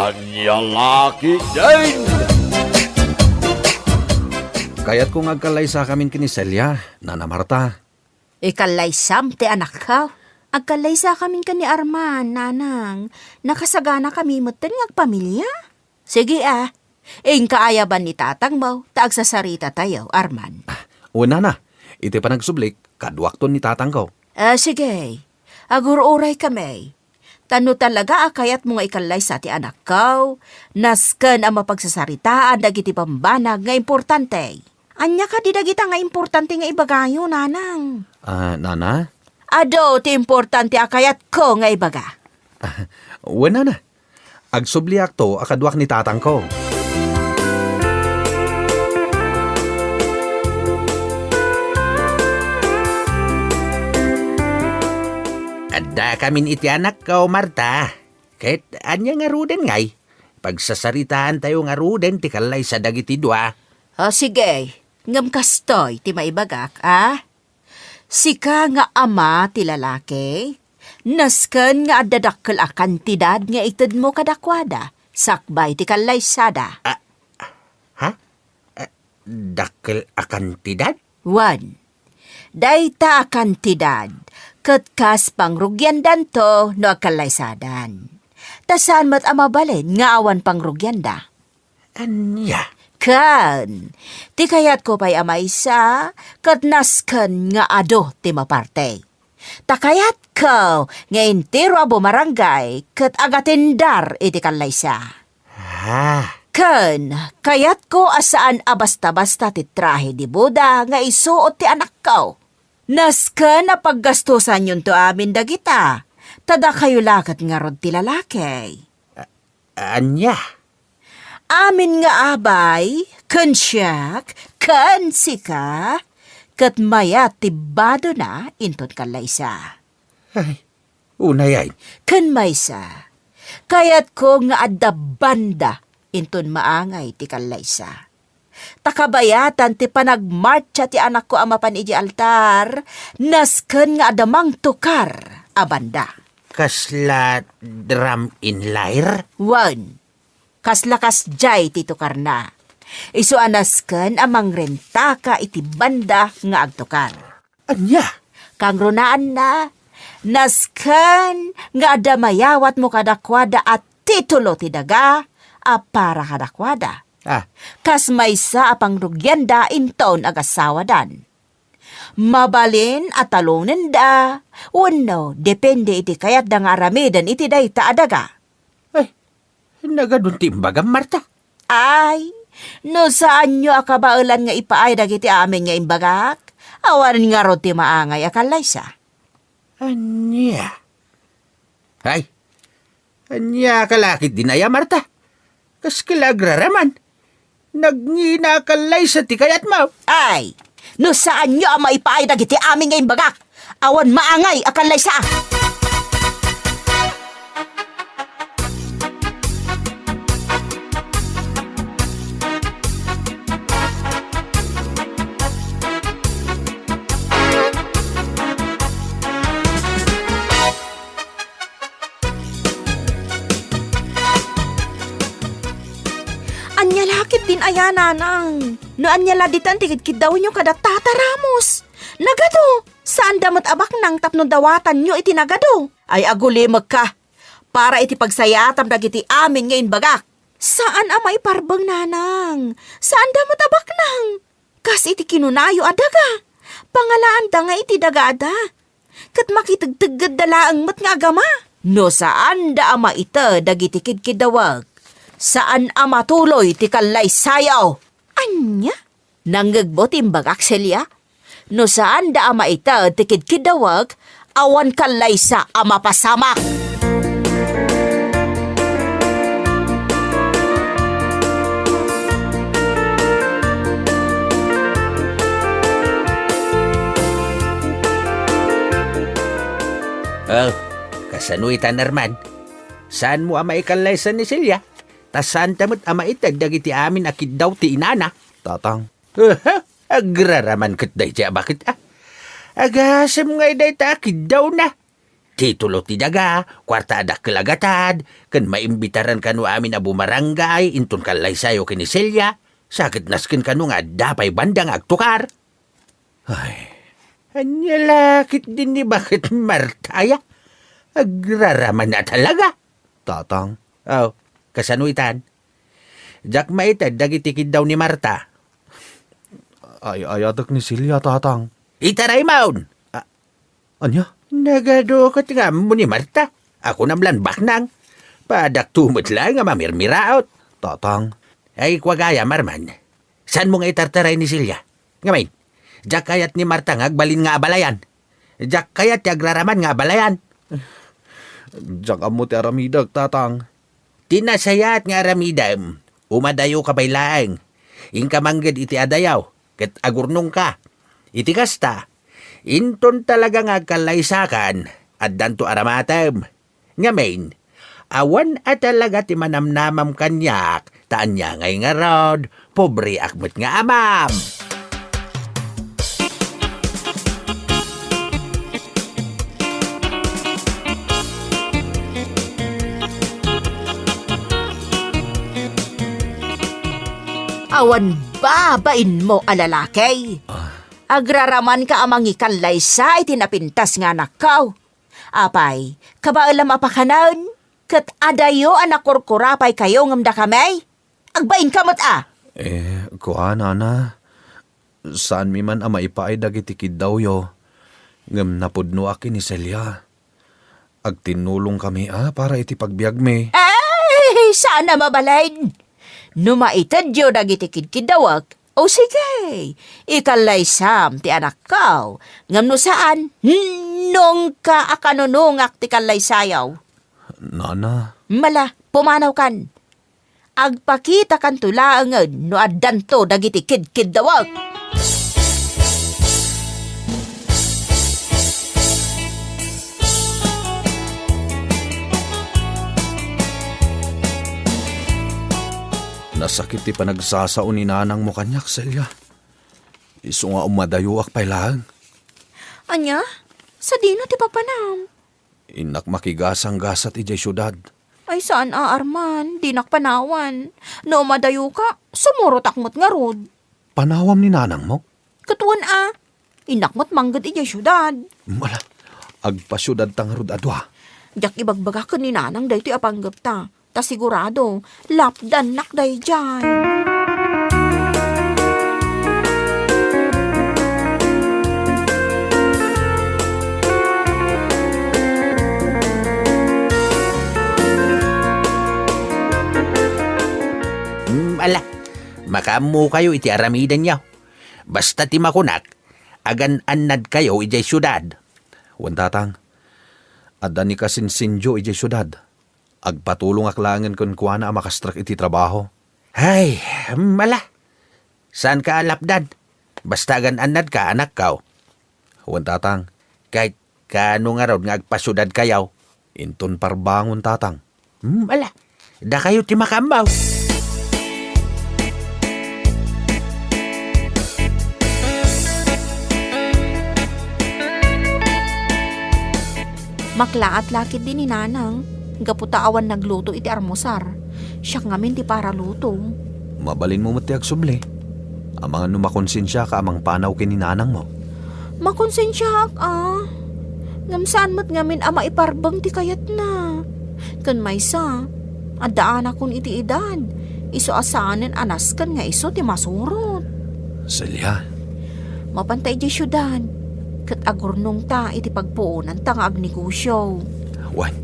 Anya laki din! Kaya't kung agkalay sa kamin kini Celia, Nana Marta. Ikalaysam ti anak ka. Agkalaysa kami ka ni Arman, nanang. Nakasagana kami mutin ng pamilya. Sige ing kaayaban ni tatang mo, taagsasarita tayo, Arman. Una na, iti pa nagsublik, kadwakton ni tatang ko. Sige, agururay kami. Tano talaga akayat mo nga ikalay sa ti anak ko, nasken ang mapagsasaritaan dagiti pambanag nga importante. Anya ka di dagita nga importante nga ibagayo, nanang. Nana? Ado ti importante akayat ko nga ibaga. Una na, agsubliak to akadwak ni tatang ko. Ada kamin iti anak ko, Marta. Kahit anya nga ruden ngay. Pagsasaritaan tayo nga ruden ti kalay sa dagiti dua. Sige, ngam kastoy ti maibagak, Sika nga ama ti lalaki, nasken nga adadakkel a kantidad nga ited mo kadakwada, sakbay ti kalaysada. Dakkel a kantidad? 1. Dayta a kantidad, katkas pangrugyandan to no akalaysadan. Tasan mat amabalin nga awan pangrugyan Anya? Kan, ti kayat ko pa'y amaysa, kat nasken nga ado ti maparte. Takayat ko, nga intiro a bumarangay, kat agatindar iti kalaysa. Kan, kayat ko asaan a basta-basta ti trahe di Buda, nga isuot ti anak ko. Nasken na paggastusan yun to amin dagita, tada kayo lakat nga rod ti lalaki. Anya? Amin nga abay, kensyak, kensika, kat maya tibado na inton kalaysa. Ay, unay ay. Ken maysa, kayat ko nga adda banda inton maangay ti kalaysa. Takabayatan ti panagmarcha ti anak ko amapan iji altar, nasken nga adamang tukar abanda. Kasla drum in lyre? 1. Kaslakas jay ti tukar na. Isu anasken amang renta ka iti banda nga agtukar. Anya? Kang runaan na, nasken nga adamayawat mo kadakwada at titulo ti daga, a para kadakwada. Kas maysa apang rugyanda inton agasawa dan. Mabalin at talunin da, uno, depende iti kayat da nga aramidan iti dayta adaga. Nagadun timbagam, Marta. Ay, no saan nyo akabaulan nga ipaay dagiti amin nga imbagak? Awan nga ro ti maangay akalaysa. Anya? Ay, anya kalakit dinaya, Marta. Kas kilagraraman. Nagngina kalaysa ti kayat mo. Ay, no saan nyo ang maipaay dagiti amin nga imbagak? Awan maangay akalaysa. Anyalakit din ayananang. No anyala ditan tigid daw nyo kada tataramos. Nagado, saan damot abak nang tapno dawatan nyo iti nagado? Ay agulimag ka, para iti pagsayatam dagiti amin ngayon bagak. Saan amay parbang nanang? Saan damot abak nang? Kas iti kinunayo adaga. Pangalaan da nga iti dagada. Kat makitagtagad dalaang mat nga agama. No saan da ama ita dagiti kidkidawag. Saan ama tuloy ti kalay sayaw? Anya? Nanggagbo timbagak Celia? No saan da ama ita ti kidkidawag, awan kalay sa ama pasamak. Kasano ita narman? Saan mo ama ikalay sa ni Celia? Tasan tamot ama itag dagiti amin akid daw ti inana. Tatang. Agraraman kat day siya bakit Agasam nga day ta akid daw na. Titulo ti daga, kwarta adak kalagatad, kan maimbitaran kanu amin na bumarangay, intun kalay sayo kinisilya, sakit naskin kanu nga dapay bandang agtukar. Ay, anya lakit din ni bakit Martaya? Agraraman na talaga. Tatang, Oh, kasanuitan. Jak maitad dagitikid daw ni Marta. ay ayadak ni Silya, tatang. Itaray maun. Anya? Nagadukot nga mo ni Marta. Ako namlan baknang. Padak tumot lang nga mamirmiraot. Tatang, Ay, kwagaya, Marman. San mo nga itartaray ni Silya? Ngamain, jak kayat ni Marta nga agbalin nga abalayan. Jak kayat agraraman nga abalayan. diyak amo ti aramidag, tatang. Tinasayat nga aramidam. Umadayo ka baylaang. Ingka mangged iti adayaw. Ket agurnong ka. Iti kasta. Inton talaga nga kalaysakan. At danto aramatam. Ngamain, awan at talaga ti manamnamam kanyak. Taan niya ngay nga rod. Pobre akmet nga amam. Awan babain mo alalakay. Agraraman ka amang ikalay sa itinapintas nga nakaw. Apay, kabaalam apakanan, kat adayo anak kurkurapay kayo ngamda kamay. Agbain kamot Kuan, ana. Saan mi man ama ipaay dagitikid daw yo. Ngam napudno aki ni Silya. Agtinulong kami para iti pagbiag me. Ay, sana mabalain. Numaitad yo dagitikid kidawag. O sige, ikalay sam ti anak kaw. Ngam no saan, nung ka akanunungak ti kalay sayaw. Nana, Mala, pumanaw kan. Agpakita kan tulaangan no addanto dagiti kid dawag. nasakit ti panagsasao ni nanang mo kanyak, Silya. Isu nga umadayo ak pailang. Anya, sa dino ti papanam. Inak makigasang gasat ijay syudad. Ay saan Arman, di nakpanawan. No madayo ka, sumurot akmot nga rod. Panawam ni nanang mo? Katuan inakmot manggad ijay syudad. Mala, agpasyudad tangarod adwa. Jak ibagbaga ka ni nanang dahi ti apanggap ta. Ta sigurado, lapdan nak dahi dyan. Ala, makamu kayo iti aramidan niyo. Basta ti makunak, agan annad kayo ijay syudad. Wan tatang, adda ni kasinsinjo ijay syudad. Agpatulong aklangan kon kuana makastrak iti trabaho. Ay, mala. Saan ka alapdad? Basta agan annad ka anak kaw. Wan tatang, Kahit kano nga raw nga agpasyudad kayaw. inton parbangon tatang. Mala, da kayo ti makambaw. Maklaat-lakit din ni nanang. Gaputaawan nagluto iti armosar. Siya ngamin ti para luto. Mabalin mo mati agsumli. Amang numakonsensya ka amang panaw kini nanang mo. Makonsensya Ngamsaan mat ngamin ama iparbang ti kayat na. Kan maysa, adaan akon iti edad. Iso asanen anas kan nga iso ti masurot. Silya, Mapantay di syudad. Kat agurnong ta iti pagpuunan ta nga agnegosyo. wan,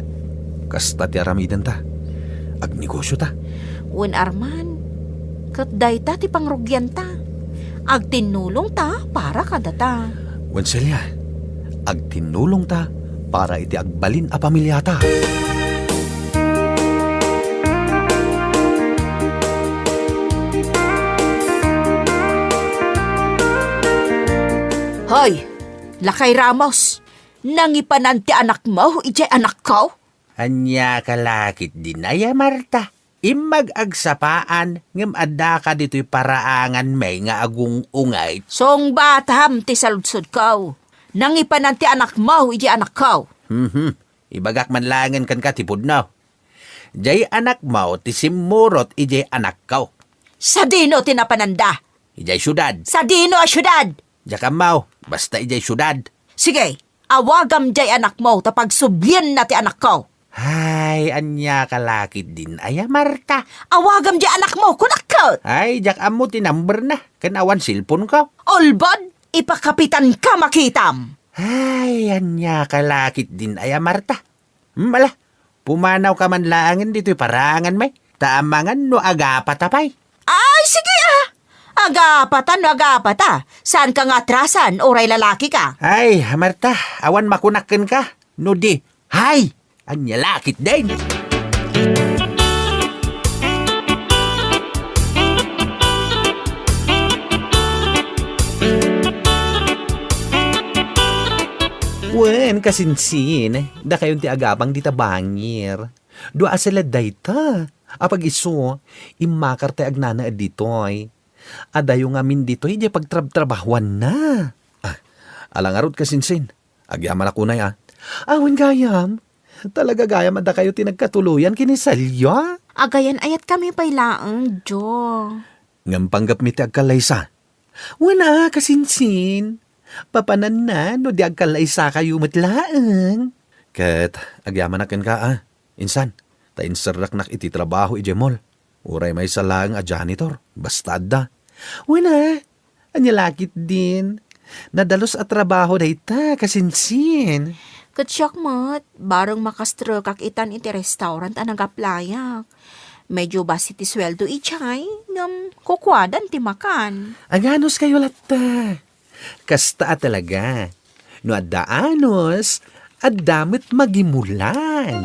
kasta ti aramidan ta. Agnegosyo ta. Wen Arman, kat day ta ti pangrugyan ta. Agtinulong ta para kadata. Wan Silya, agtinulong ta para iti agbalin a pamilya ta. Hoy, Lakay Ramos, nangipanan ti anak mo, ijay anak ko? Anya kalakit din ay Marta. Imag agsapaan ngem adda ka dito'y paraangan may nga agung ungay. Song batam ti saludsod ko. Nangipanan ti anak mo, ijay anak ko. Ibagak man langan kan ka tipod na. Jay anak mo, ti simurot ijay anak ko. Sa dino tinapananda. Ijay syudad. Sa dino a syudad. Jaka mau, basta ijay syudad. Sige, awagam jay anak mo tapag subyen na ti anak ko. Ay, anya kalakit din. Ay, Marta. Awagam jay anak mo kunakot. Ay, jak amo ti number na. Kanawan silpon ko. Olbod, ipakapitan ka makitam. Ay, anya kalakit din. Ay, Marta. Mala, pumanaw ka man laangin dito'y parangan may. Taamangan no agapatapay. Ay, sige ah. Agapata. Saan ka nga atrasan? Oray lalaki ka. Ay, Marta, awan makunakan ka. No di, hay, anya lakit din. Wen, kasinsin. Da kayon ti agapang di tabangir. Dua sila dayta. Apag iso, imakar tayo agnana ditoy. Adayo nga min ditoy, di pagtrab-trabahuan na. Alangarod kasinsin. Agyaman ako na ya. Awen gayam. Talaga gayam ada kayo tinagkatuluyan kinisalya. Agayan ayat kami pailaang, Jo. Ngampanggap mi ti agkalaysa. Wala kasinsin. Papanan na no di agkalaysa kayo matlaang. Ket agyaman aken ka Insan, tainserrak nak iti trabaho iti mall. Uray may salang a janitor. Bastad da. Wala. Anya lakit din. Nadalos at trabaho dayta kasinsin. Katsyak mat, barang makastro kak itan iti restaurant anang aplayak. Medyo basi ti sweldo ichay, ngam kukwadan ti makan. Aganos kayo latta. Kasta talaga. No adaanos, adamit magimulan.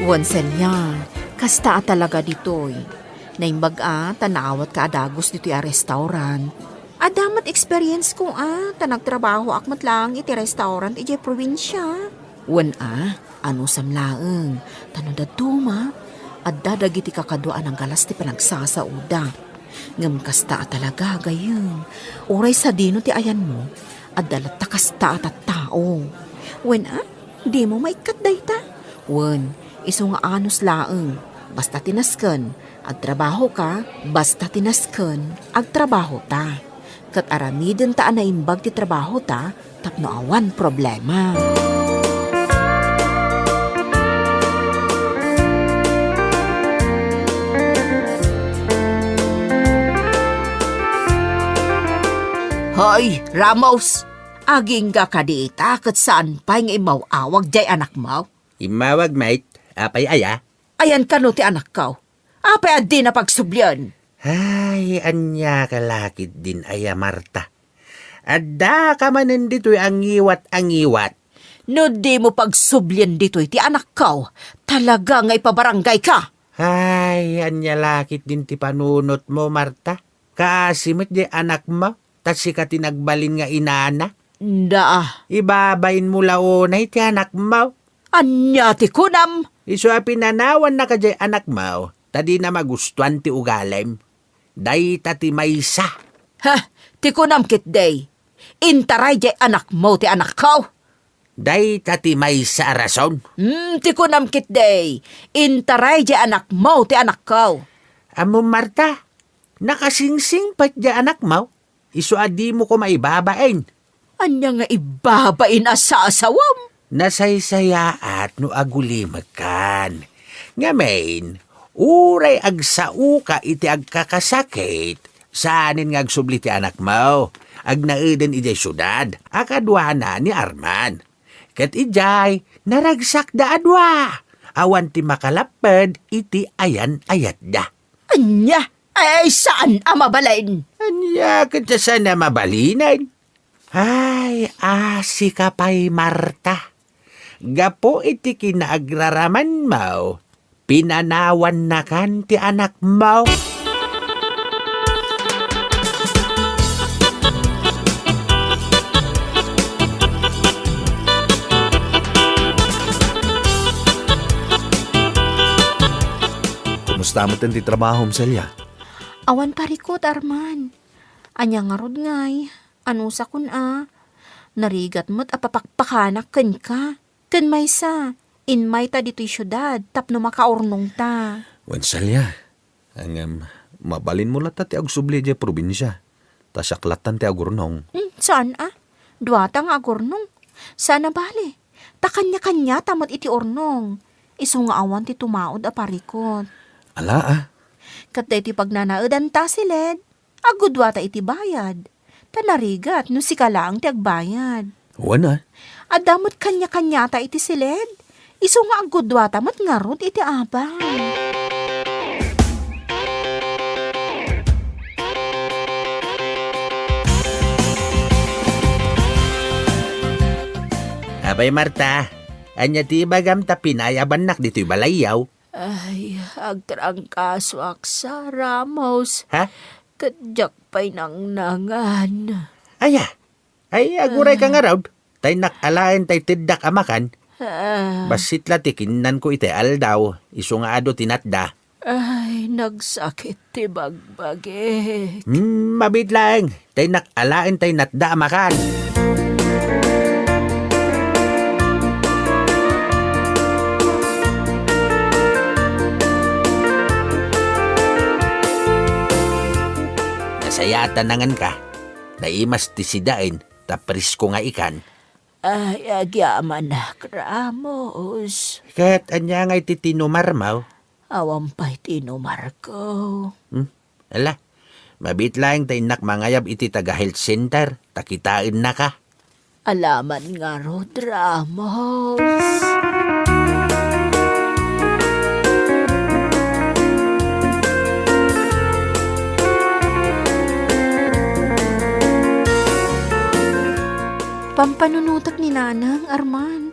Wanselya, kasta talaga ditoy. Naimbaga, tanawat ka adagos dito'y a restaurant. Adamat experience ko tanagtrabaho akmat lang iti restaurant iti probinsya. Wan ano samlaeng, tanong datuma, adda dagiti kakadwaan ang galas ti panagsasauda. Ngam kasta talaga gayon. Oray sa dino ti ayan mo, addalat ta kasta at tao. Wan di mo maikat dayta. Wan, iso nga anos laeng, basta tinasken, agtrabaho ka, basta tinasken, agtrabaho ta. Kat aramiden ta na imbag ti trabaho ta, tapno awan problema. Hoy, Ramos! Aging ga ka diita kat saan pa nga imawawag jay anak mo? Imawag, mate. Apay aya. Ayan ka no ti anak ko. Apay adi na pagsublyan. Ay, anya kalakit din aya, Marta. Adda ka manin dito'y angiwat. No di mo pagsublyan dito'y ti anak ko. Talaga nga ipabarangay ka. Ay, anya lakit din ti panunot mo, Marta. Kaasimot di anak mo, tas si ka tinagbalin nga inana. Da. Ibabain mo launay ti anak mo. Anya ti kunam. Iso pinanawan na ka di anak mo, tadi na magustuhan ti ugalem. Day ti maysa. Ha, ti kunam kit day. Intaray jay anak mo ti anak ko. Day ti maysa rason. Ti kunam kit day. Intaray jay anak mo ti anak ko. Amo Marta, nakasingsing pat di anak mo. Iso adi mo ko maibabain. Anya nga ibabain asasawam. Nasaysaya at no agulimakan. Ngamin, uray agsao ka iti agkakasakit. Saanin nga agsubli ti anak mo? Agnaiden ijay syudad. Akadwana ni Arman. Kat ijay, naragsak da adwa. Awan ti makalapad iti ayan ayat da. Anya, ay saan amabalain? Anya ka saan na mabalinan? Ay, asi ka pa'y Marta. Gapo iti kinaagraraman mo, pinanawan na kan ti anak mo. Kumusta mo ti trabaho, Celia? Awan parikot, Arman. Anya nga rod ngay. Ano sa kun Narigat mo't apapakpakanak ken ka. Ken may sa. Inmay ta dito'y syudad. Tapno makaurnong ta. Wan, Celia. Ang mabalin mo lata ti agsubli di probinsya. Tasaklatan ti agurnong. Saan Duwata nga agurnong. Sana bali. Ta kanya-kanya tamot iti ornong. Isu nga awan ti tumaod parikot. Ala Katay ti pagnanaadan ta siled. Agudwa ta iti bayad. Tanarigat no si kalaang ti agbayad. Wan Adamot kanya-kanya ta iti siled. Isu nga agudwa ta mat ngarot iti abang. Abay, Marta. Anya ti bagam ta pinayabanak dito'y balayaw. Ay, agtrangkaswak sa Ramos. Ha? Kadyak pa'y nang nangan. Aya. Ay, aguray ka nga raw. Tay nakalain tay tiddak amakan. Basit la tikinan ko ite aldaw. Isu nga ado tinatda. Ay, nagsakit ti bagbagit. Mabit lang. Tay nakalain tay natda amakan. Nasayatan nangan ka. Naimas ti sidain. Tapris ko nga ikan. Ay, agyaman na, Ramos. Kat anya nga iti tinumarmaw. Awang pa'y tinumar ko. Ala, mabit lang tay mangayab iti taga-health center. Takitain na ka. Alaman nga ro, Ramos. Pampanunutak ni Nanang, Arman.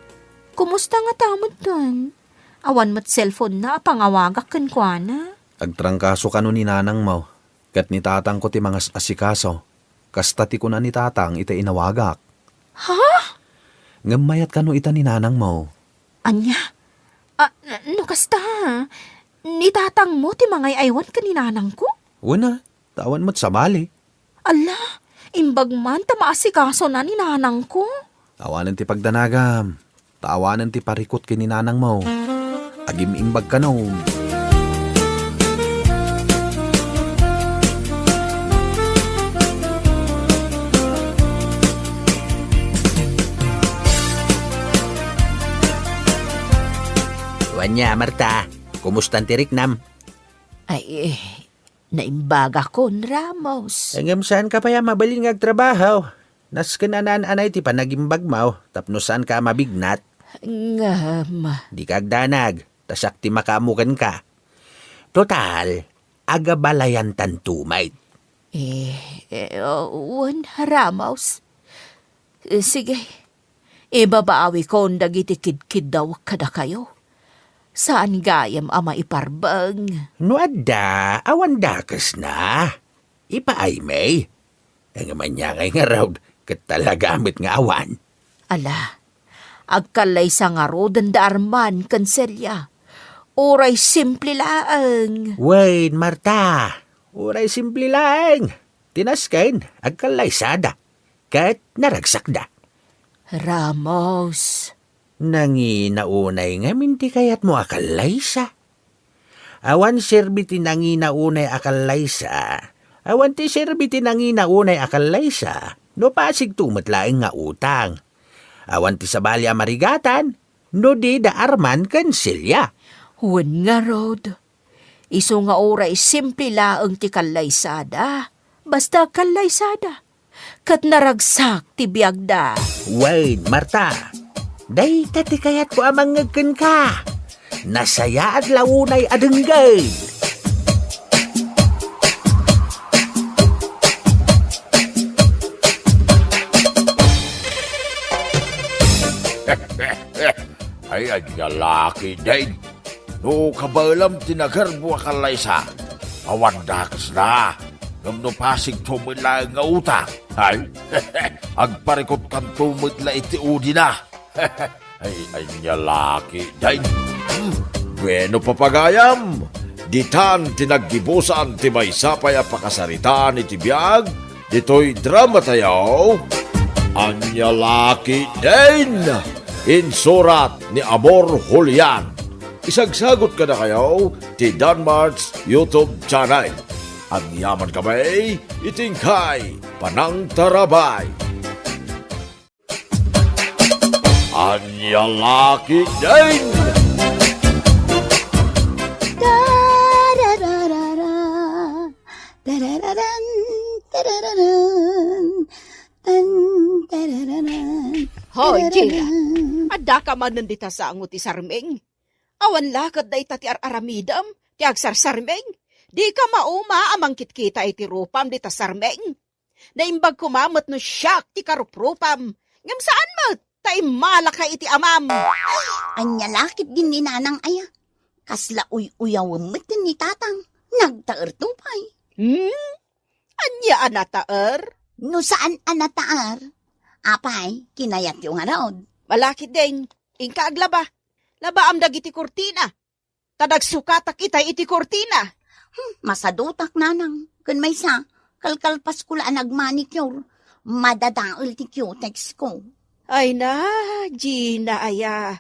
Kumusta nga tamod dun? Awan mo't cellphone na, pangawagak kan kwa na. Agtrangkaso ka no ni nanang mo. Kat ni tatang ko ti mga asikaso. Kasta ti ko na ni tatang ita inawagak. Ha? Ngamayat ka no ita ni nanang mo. Anya? No kasta? Ni tatang mo ti mga aywan ka ni Nanang ko? Wana, tawan mo't sabali. Ala, imbag man tamaasikaso na ni Nanang ko. Tawanan ti pagdanagam. Tawanan ti parikot ki ni nanang mo. Agim imbag ka no. Wanya, Marta. Kumusta ti Riknam? Ay, naimbaga ko, Ramos. Hanggang saan ka pa ya mabalin nga trabaho? Nas kananan-anay ti panagimbag mo. Tapno saan ka mabignat? Ngam. Di kagdanag. Tasak ti makamukan ka. Total, agabalayan tantumay. Ramos. Sige. Ibabaawi ko ang dagiti kid daw kada kayo. Saan gayam ama iparbang? No adda, awan dakas na. Ipaay may. Ang manya kay nga raw, katalagamit nga awan. Ala, agkalay sa nga ro dandarman kanselya. Oray simple laang. Wait, Marta. Uray simple lang. Tinaskin, agkalaysada. Kat naragsak da. Ramos. Nanginaunay nga minti kayat mo akalaysa. Awan serbiti nanginaunay akalaysa. Awan ti serbiti nanginaunay akalaysa. No pasig tumatlaing nga utang. Awan ti sabali amarigatan. No di da arman kansilya. Huwag nga rod. Iso nga oray simple laang ti kalaysada. Basta kalaysada. Kat naragsak ti biyagda. Wait, Marta. Day tati kayat ko amang ngagkan ka. Nasaya at launay adenggay. Ay, lalaki din. No kabalam tinagarbo akalaysa. Awan dakas na. Ngam no pasig tumila nga utang. Ay, agparikot kan tumidla iti udi na. Ay, lalaki din. Bueno papagayam. ditan tinaggibusan ti may sapay a pakasaritaan iti biyag, dito'y drama tayo. Anya laki din! Insurat ni Amor Julian. Isagsagot ka na kayo ti Danmar's YouTube channel. Ang yaman kamay, itingkay, panang tarabay. Anya laki din! Tarararara, tarararan, tarararan, tan, tarararan, Hoy, Gina. tarararan. Ada ka man nandita sa angot ti Sarmeng. Awan lakad da ita ti aramidam, ti agsar-sarmeng. Di ka mauma amang kitkita iti rupam di ta Sarmeng. Naimbag kumamot no siyak ti karuprupam. Ngam saan mo? Tay malaka iti amam. Anya lakit din ni nanang aya. Kasla uyawamot ni tatang. Nagtaer tupay. Anya anataer? No saan anataar? Apay, kinayat yung araod. Malakit din. Ingka aglaba. Laba am dagiti kurtina. Tadagsukatak itay iti kurtina. Masadutak nanang. Kun may sa, kalkalpas ko laan nagmanicure. Madadaol ti cutex ko. Ay na, Gina aya.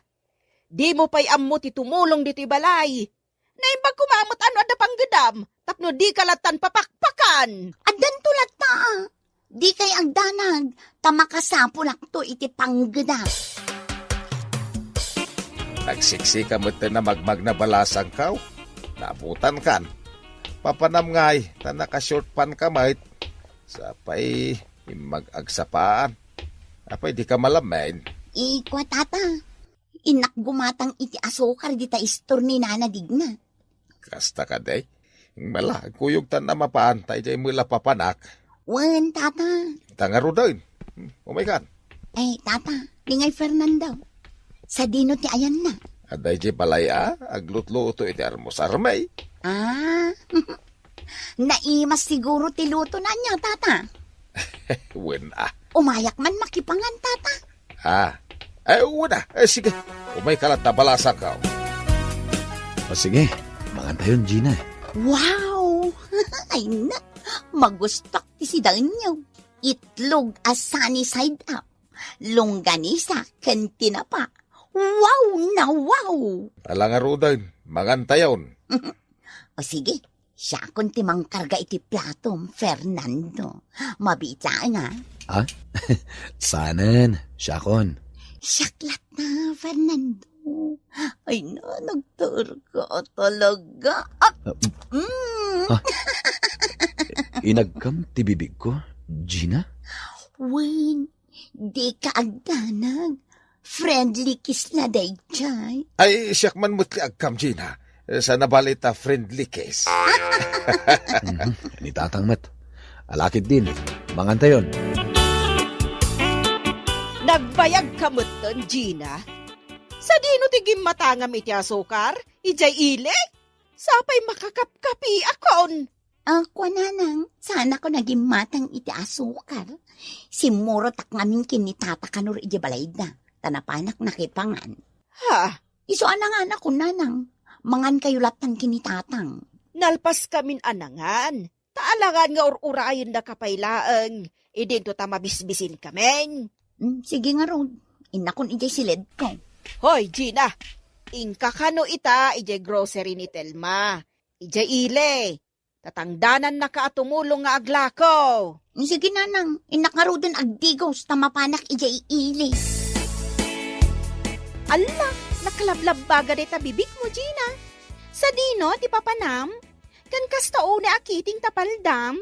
Di mo pa'y ammo ti tumulong dito'y balay. Naimbag kumamot ano ada panggedam. Tapno di kalatan papakpakan. Adan tulat ta. Di kay agdanag. Tamakasapulak to iti panggeda. Nagsiksika mo na magmag na balasang kaw. Nabutan kan. Papanam ngay, ta naka-short pan ka mait. Sapay, mag-agsapaan. Apay, di ka malamain. Ikwa tata. Inak gumatang iti asukar di ta istor ni nana digna. Kasta ka day. Mala, kuyog tan na mapaantay jay mula papanak. Wan tata. Tangaro daw. Oh my God. Eh tata, lingay Fernando. Sa dino ti ayan na. Aday jay balaya, aglutluto iti armos-armay. Ah. Naimas siguro ti luto na niya tata. Wen ah. Umayak man makipangan tata. Una. Sige. Umay kalat na balasang kaw. O sige, mangantayon, Gina. Wow! Ay na, magustak ti sidang niyo. Itlog as sunny side up. Longganisa, kantina pa. Wow na wow! Alangaro daw. Mangantayon. O sige, siya kun timang karga iti platom, Fernando. Mabita nga. Ah? Sanan, Shakon. Siyaklat na, Fernando. Ay na, nagtarga talaga. Inagkam ti bibig ko, Gina? Win, di ka agdanag. Friendly kiss na day, chay. Ay, siyak man mutli agkam, Gina. Sa nabalita friendly case. Ni Tatang Mat. Alakit din. Mangantayon. Nagbayag kamuton, Gina. Sa dino tigim matangam iti asukar, ijay ile. Sapay makakapkapi akon. Ako nanang, sana ko naging matang iti asukar. Simuro tak ngamin kinitata kanur iti balayda na. Tanapanak nakipangan. Ha, Iso anangan ako nanang. Mangan kayo latan kinitatang. nalpas kamin anangan. Taalangan nga urayon na kapailaang. Idin to ta mabisbisin kamen. Sige nga ron. Inakon iti silid ko. Hoy, Gina. Ingka kano ita, ijay grocery ni Telma. Ijay ile. Tatangdanan na ka at tumulong nga aglako. Sige nanang. Inakarodan agdigos tamapanak iti iili. Ala, nakalablab baga dita bibig mo, Gina. Sa dino, di papanam. Kan kastao na akiting tapaldam.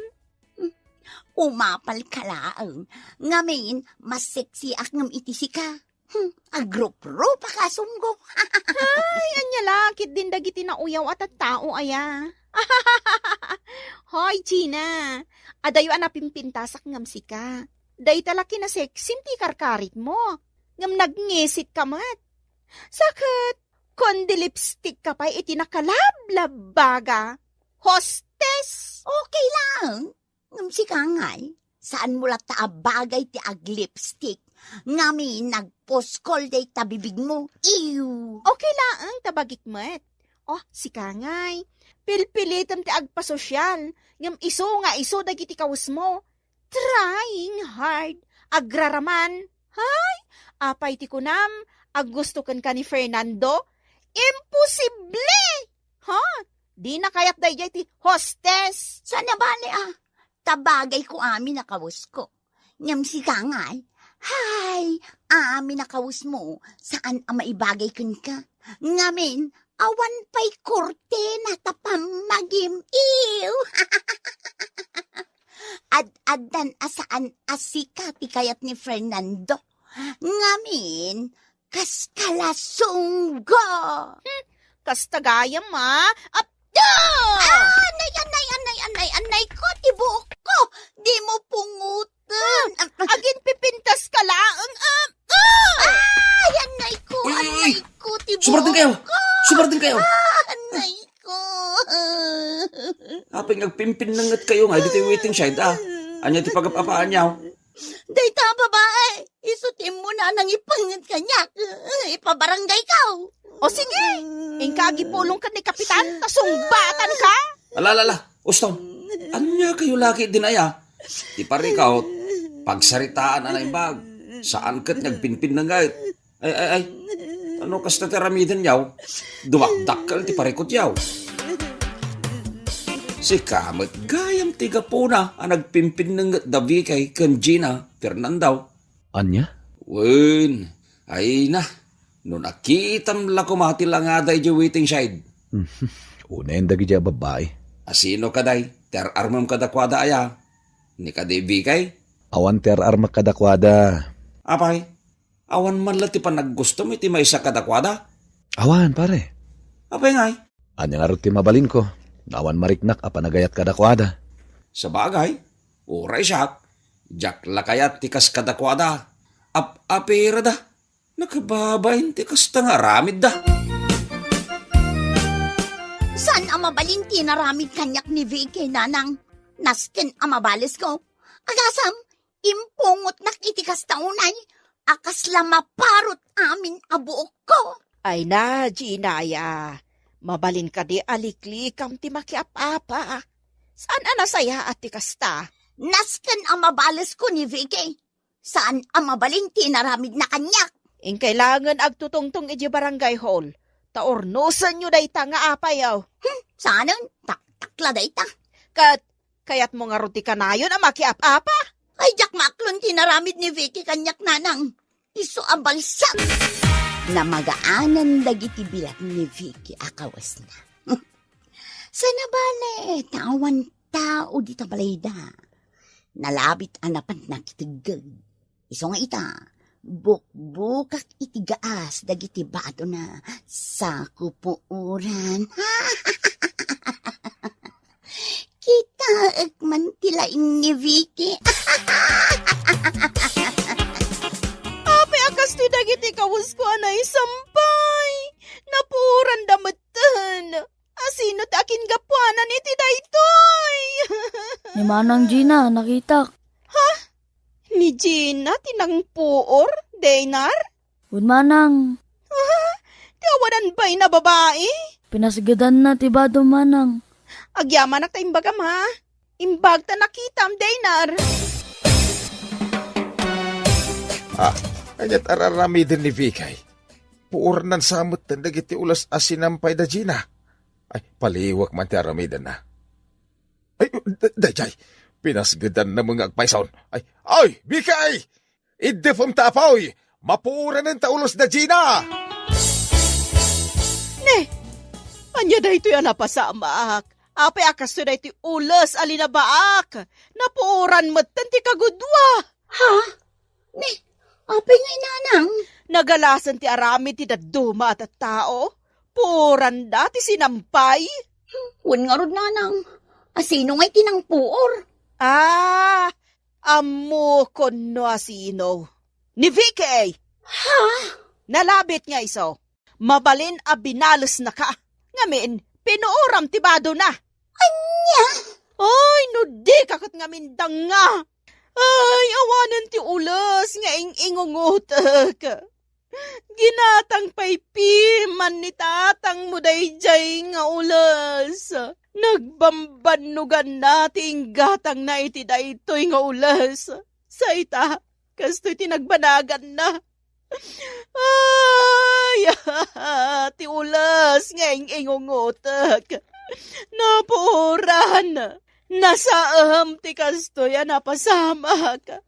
Umapal ka laang. Ngamin, mas sexy akngam iti sika. Agrup-rup akasunggo. Ay, anya lakit din dagiti na uyaw at tao aya. Hoy, Gina. Adayo anapimpintasak ngam sika. Day talaki na seksim ti karkarit mo. Ngam nagngesit ka mat. Sakit. Kundi lipstick ka pa iti nakalablab baga. Hostess. Okay lang. Ngam sika ngay. Saan mula taabagay ti ag-lipstick? Ngami nagposkol day tabibig mo. Ew! Okay lang tabagik mat. Oh, si Kangay. Pilpilitan ti agpasosyal. Ngam iso nga iso dagiti kawus mo. Trying hard. Agraraman. Hay, apay ti kunam, aggustukan ka ni Fernando? Imposible! Ha? Di na kayat dayjay ti hostess. Sana bale tabagay ko amin na kawus ko. Ngam si Kangay, hay, amin na kawus mo, saan ang maibagay kun ka? Ngamin, awan pa'y korte na tapam magim-iw. Ad-adan asaan asika ti kayat ni Fernando. Ngamin, kas kalasunggo. Kastagayam apda! Anay ko, tibuok ko. Di mo pungutan. Agin pipintas ka laang Anay ko, Uy! tibuok Sumartin kayo! Sumartin kayo! Anay ko. Aping nagpimpin na ngat kayo nga, dito yung waiting shed, Anya ti pagapapaan niyaw. Dayta babae, isutin mo na nang ipangat kanyak. Ipabarangay ka. O sige, ingkagi pulong ka ni Kapitan, tasungbatan ka. Alala, Uston, anya kayo laki din aya? Ti parikaw, pagsaritaan anay bag, saan kat nagpinpin na ngayt. Ay, ano kas tataramidan yaw? Dumakdakal ti parikot yaw. Si Kamat gayam tiga po na ang nagpimpin ng dabi kay Gina Fernandaw. Anya? Wen, ay na, no nakitam la kumati lang nga day di waiting side. Una yung dagi dya babae. Asino ka day, ter armam kadakwada aya. Ni ka debi kay? Awan ter arma kadakwada. Apay, awan man lati pa naggusto mo iti may isa kadakwada. Awan, pare. Apay ngay, Anya nga rin ti mabalin ko. Awan mariknak apanagayat kadakwada. sa bagay, oray siya, jak lakayat tikas kadakwada. Apira da, nakababayin tikas tangaramid da. Saan ang mabalinti na ramid kanyak ni Vicky nanang? Nasken ang mabales ko. Agasam, impungot nakitikas taunay. Akas lang maparot amin abuok ko. Ay na, Ginaya. Mabalin ka di alikli kam ti makiapapa. Saan anasaya at tikasta? Nasken ang mabales ko ni Vicky. Saan ang mabalinti na ramid na kanyak? In kailangan agtutungtong iji barangay hall. Taornosan nyo dayta nga apayaw. Saanan? Takla dayta. Kayat mo nga ruti ka na yun ang makiapapa. Ay, jak maklon tinaramid ni Vicky kanyak nanang. Iso ang balsak. Na magaanan dagiti bilat ni Vicky akawas na. Sana bale, tawan tao dito balayda. Nalabit anapan nakitigag. Iso nga ita, bukbukak itigaas dagiti bato na sa kupuuran. Kita man tilaing ni Vicky. Apay akas ti dagiti kawus ko anay sampay. Napuran damatan. Asino takin gapuanan iti daytoy. Ni Manang Gina, nakita. Ni Gina tinangpuor, Daynar? Ud Manang, Kawanan ba'y na babae? pinasigadan na tibado Manang. Agyaman na tayong bagam ha. Imbag ta nakitam, Daynar. Kanyat araramidin ni Vikay. Puurnan samot na nagiti ulas asinampay da Gina. Ay, paliwak man ti aramidan na. Ay, dayjay, pinasgadan na mga agpaisaon. Ay, Vikay! Idefom tapaw, mapuuran ng taulos da Gina! Anya da ito yan napasamak. Apay akas to da ito ulas alinabaak. Napuuran mo tanti kagudwa. Ha? Apay nga nanang. Nagalasan ti arami ti daduma at tao. Puran dati sinampay. Wan nga rod nanang. Asino nga'y tinangpuor? Amo kono asino. Ni Vicky! Ha? Nalabit nga iso. Mabalin a binalos na ka. Ngamin, pinuuram tibado na. Anya? Ay, no di kakot ngamin danga. Ay, awanan ti ulas nga ing-ingungutak. Ginatang paypiman ni tatang mo dayjay nga ulas. Nagbambanugan nating gatang na iti daytoy nga ulas. Sa ita, kasto'y tinagbanagan na. Ay, ti ulas nga ingungutak. Napuran. Nasaam ti kastoy napasama ka.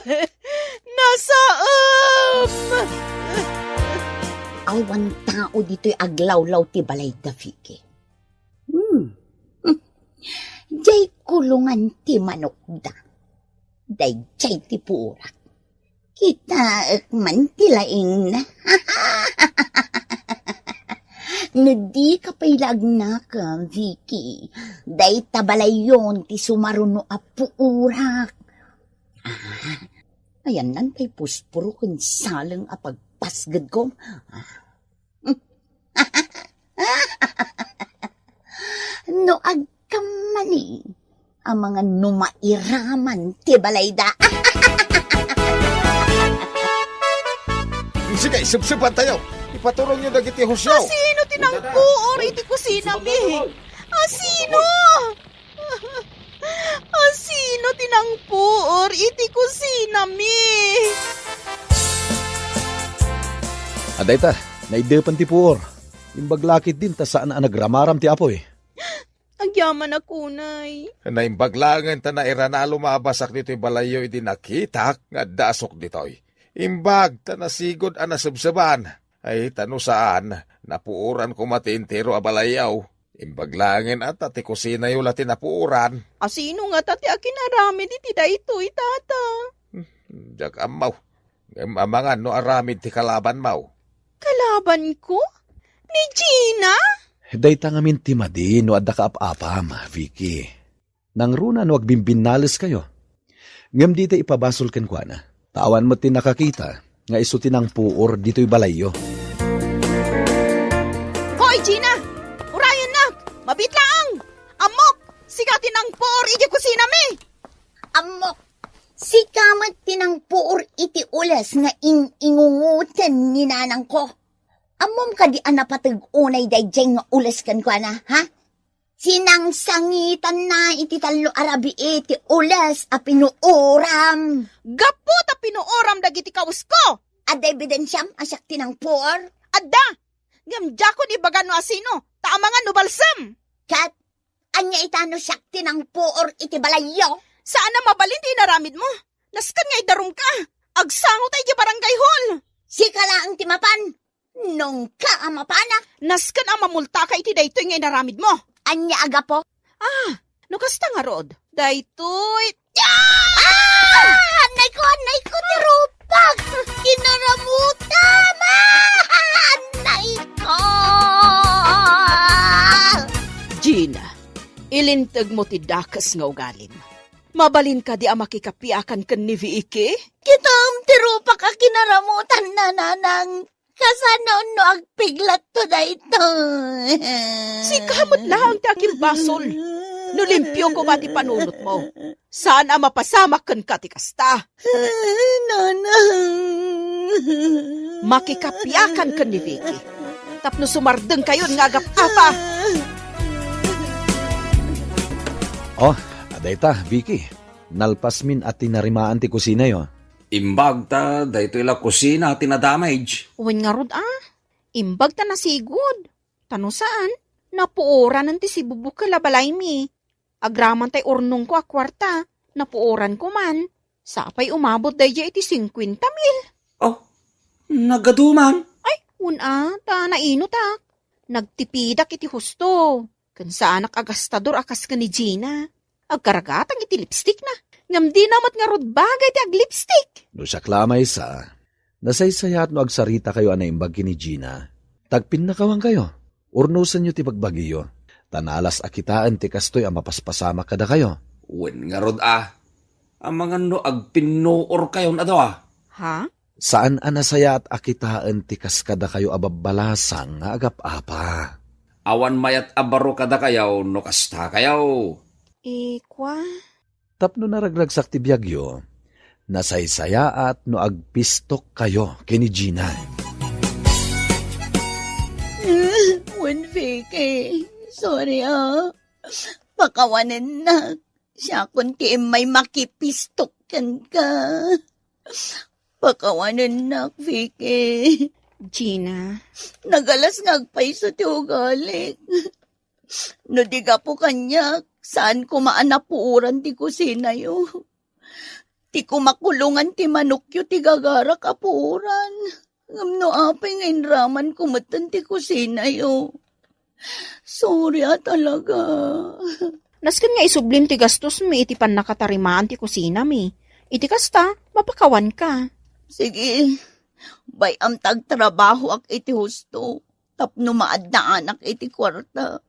Ay, nasaam! Awan tao dito'y aglawlaw ti balay da Vicky. Jay kulungan ti manok da. Dayjay ti purak. Kita man ti laing na. No di ka pailagna ka, Vicky. Day tabalay yon ti sumaruno a puurak. Ayan nan kay puspuro kun salang a pagpasgad ko. No agkamani ang mga numairaman ti balayda. Sige, sipsipan tayo. Ipaturong nyo dagiti husyaw. Asino tinangpuor iti kusina mi? Asino? Asino tinangpuor iti kusina mi? Aday ta, naidepan ti puor. Imbaglakit din ta saan ang nagramaram ti apoy. Agyaman ako, nay. Naimbaglangan ta na irana lumabasak dito'y balayo iti nakitak nga dasok dito'y. Imbag ta nasigod ang nasabsaban. Ay tano saan, napuuran ko matintero a balayaw. Imbaglangan at ti kusina yung lati napuuran. Asino nga tati akinarami di daytoy tata? Diyak amaw. Amangan no aramid ti kalaban maw. Kalaban ko? Ni Gina? Day tangamin ti madi no adda ka apapam, Vicky. Nang runa no agbimbinalis kayo. Ngam dito ipabasol ken kwa na. Tawan mo tin nakakita nga isuti ng puor dito'y balayo. Hoy, Gina! Urayan na! Mabitlaang! Amok! Sigatin ang por iti kusina mi! Amok, si kamat tinang puor iti ulas nga ingungutan ni nanang ko. Amom ka di anapatag unay dayjay nga ulas kan kwa na, ha? Sinang sangitan na iti talo arabi iti ulas a pinuuram. Gapo ta pinuoram dagiti kaus ko! Ada ebidensyam asak tinang puor. Adda! Ngamdya ko di baga no asino, taamangan no balsam! Kat, anya itano sakti ng puor iti balayo. Saan na mabalin di naramid mo? Naskan nga idarum ka! Agsango tayo di barangay hall! Si kalaang timapan, nung ka amapanak. Naskan ang mamulta ka iti daytoy nga inaramid mo! Anya aga po. No kasta nga rod? Daytoy... Anay ko, tirupag! Kinaramutam! Anay ko! Gina, ilintag mo ti dakas nga ugalim. Mabalin ka di ang makikapiakan kan ni Vicky? Kitam tirupak ka kinaramutan na nanang. Kasanon no agpiglat to dayto. Si kamot lang ti aking basol. Nulimpyo ko ba ti panunot mo? Saan ang mapasamak kan ka ti kasta? Nanang. Makikapiakan kan ni Vicky. Tapno sumardeng kayo nga agap-apa. Oh, aday ta, Vicky. Nalpas min at tinarimaan ti kusina yo. Imbag ta, dahito ila kusina tinadamage. Uwan nga rod Imbag ta nasigod. Tano saan? Napuoran nanti si bubuk ka labalay mi. Agraman tay ornong ko a kwarta. Napuoran ko man. Sapay umabot daya iti 50,000. Oh, nagaduman. Ay, ta naino tak. Nagtipidak iti husto. Kansaanak agastador akas ka ni Gina. Agkaragatang iti lipstick na. Ngam di namat nga rod bagay ti ag-lipstick. No siya klamay sa, nasaysayat no agsarita kayo anaimbag ni Gina. Tagpin na kawang kayo. Urnusan nyo ti pagbagiyo. Tanalas akitaan ti kastoy ang mapaspasama kada kayo. Wen nga rod ang mga no agpinuor kayo na daw Ha? Saan anasaya at akitaan ti kaskada kayo ababalasang nga agap-apa. Awan mayat abaro kada kayaw no kasta kayaw. Kwa? Tapno naragragsak ti biyagyo, Nasaysaya at no agpistok kayo kini Gina. Wen Vicky, sorry Pakawanan na. Siya kunti may makipistokan ka. Pakawanan na, Vicky. Gina, Nagalas ngagpay sa tiugalik. No di ka po kanya, saan ko maanapuuran ti kusina yo. Ti kumakulungan ti manukyo ti gagara kapuuran. Ngamno apay ngayon raman kumatan ti kusina yo. Sorry talaga. nasken nga isublin ti gastos mi iti pan nakatarimaan ti kusina mi. Iti kasta, mapakawan ka. Sige, bayam tagtrabaho ak iti husto. Tapno maad na anak iti kwarta.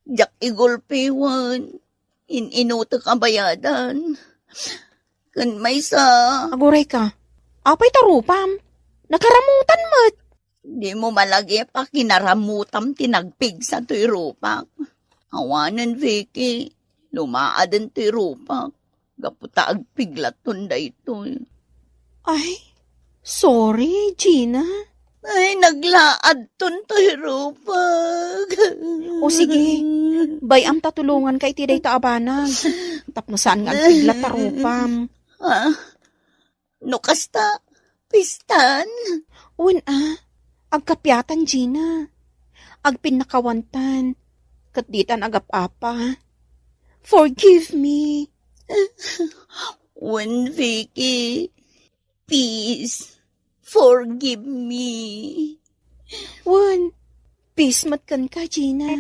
Jak igulpiwan. Inuto ka bayadan. Kan may sa... Aguray ka. Apay tarupam. Nakaramutan mo't. Di mo malagi pa kinaramutam tinagpig sa to'y rupak. Awanan, Vicky. Lumaadan to'y rupak. Gaputa agpiglat tunda ito. Ay, sorry, Gina. Ay, naglaad ton to'y rupak. O sige, bayam tatulungan kay tiday ta abanag. Tapno saan nga agpiglat tarupam. Ha? No kasta, pistan. Un agkapyatan, Gina. Agpinakawantan. Katditan agap-apa. Forgive me. When Vicky, please, forgive me. Wan, pismatkan ka, Gina.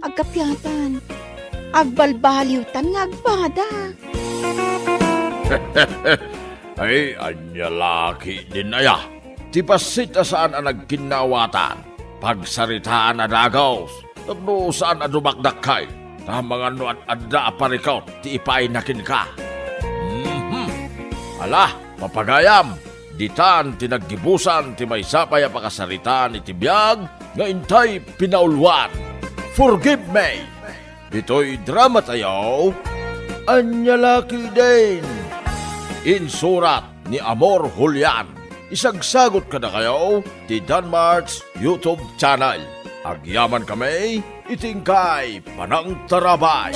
Agkapyatan. Agbalbaliwtan nga agbada. Ay, anya laki din aya. Ti pasita saan ang nagkinawatan. Pagsaritaan na dagaws. Tapno saan ang dumakdak kay. Tamang ano at adda aparikaw. Ti ipainakin ka. Ala, mapagayam. Ditan tinaggibusan ti may sapay a pakasaritaan iti biyag nga intay pinaulwan. Forgive me. Dito'y drama tayo. Anya laki din. Insurat ni Amor Julian. Isagsagot ka na kayo ti Danmarks YouTube channel. Agyaman kami, itingkay panang tarabay.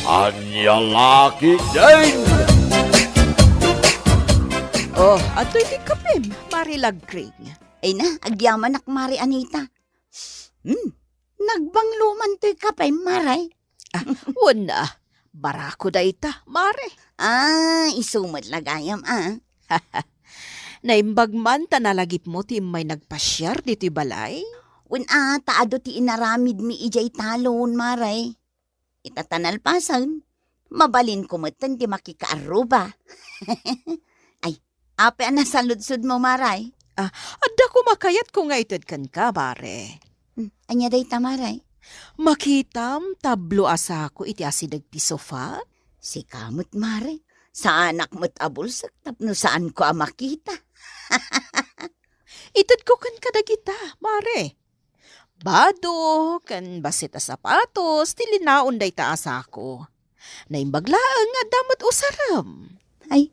Anya laki din. Oh, ato'y di kapim. Marilagring. Ay na, agyaman ak Mari Anita. Nagbangluman to'y kapay, Maray. Wala. Barako da ita, Mare. Isumad lagayam, Naimbag man tanalagip mo ti may nagpasyar dito'y balay. Taado ti inaramid mi ijay talon, Maray. Itatanalpasan, mabalin kumatan ti makikaaruba. Ay, ape na sa ludsud mo, Maray. Adda ko makayat ko nga itad kan ka, Mare. Anya day ta, Maray. Makitam tablo asa ko iti asidag ti sofa. Si kamot, Mare. Sa anak mo't abulsak, tapno saan ko makita. Itad ko kan kadagita, Mare. Bado, kan basit a sapatos, tilinaon day taas ako. Naimbaglaang nga damot usaram. Ay,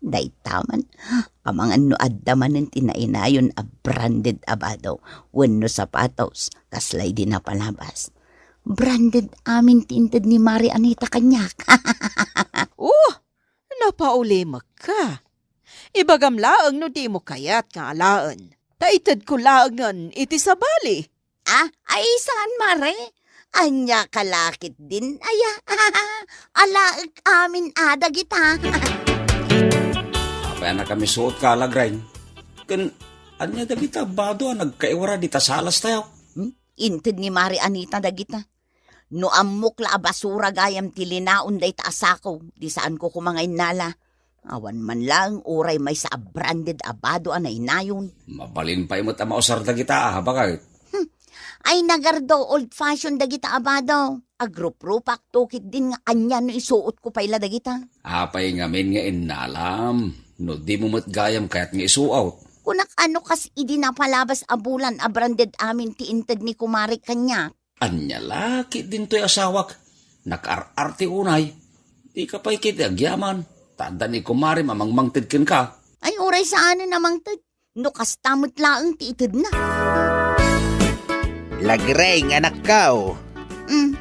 day taman. Kamangan no addaman ng tinainayon a branded abado. Wenno sapatos, kaslay din na palabas. Branded amin tintad ni Mari Anita kanyak. Napaulimak ka. Ibagam laang no di mo kayat nga alaan. Taitad ko laangan iti sa bali. Ay saan, Mare? Anya kalakit din, aya. Alaag amin adagita. Apay na kami suot ka, Lagrain. Kan, anya dagita, bado nagkaiwara dita salas tayo. Intid ni Mari Anita dagita. No amok la basura gayam tilinaon day taasako. Di saan ko kumangay nala. Awan man lang, oray may sa branded abado anay nayon. Mabalin pa imot ang mausar dagita, bakit? Ay nagardo, old-fashioned dagita abado. Agrup-rupak, tukit din nga anya no isuot ko paila dagita. Apay ngamin nga inalam. No di mo matgayam kaya't nga isuaw. Kunak ano kas idi na palabas abulan a branded amin ti intad ni kumari kanya. Anya laki din to'y asawak. Nakar-arte unay. Di ka pa'y kiti agyaman. Tanda ni kumari mamangmangtid ken ka. Ay, oray saan namang tad. No kastamot laang ti itid na. Lagreng, anak kao.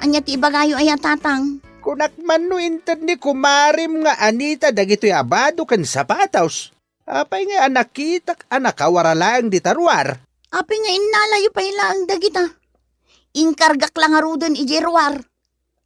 Anya ti ibagayo ay tatang. Kunak man no inted ni kumarim nga Anita dagito'y abado kan sapataws. Apay nga anak kitak anak kawara lang di tarwar. Api nga inalayo pa ilaang dagita. Inkargak lang arudan ijerwar.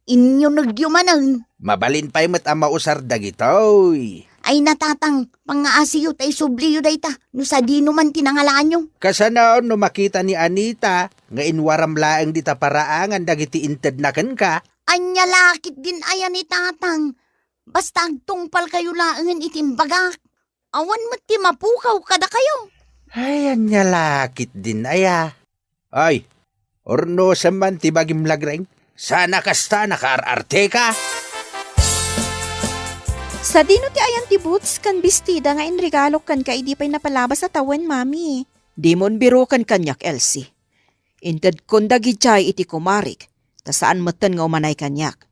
Inyo nagyumanan. Mabalin pa'y mat ang mausar dagitoy. Ay natatang, pangaasiyo tay subliyo day ta. No sa di naman tinangalanyo. Kasanaon no makita ni Anita nga inwaram laang di taparaangan dagiti inted na ken ka. Anya lakit din ayan ni tatang. Basta agtungpal kayo laangan itimbagak. Awan mo ti mapukaw kada kayo. Ay, anya lakit din aya. Ay, orno sa man ti bagim lagreng. Sana kasta nakaararte ka. Sa dino ti ayan ti boots kan bestida nga inregalo kan ka idi pa'y napalabas sa tawan, mami. Di mon biro kan kanyak, Elsie. Inted kon dagijay iti kumarik, ta saan matan nga umanay kanyak.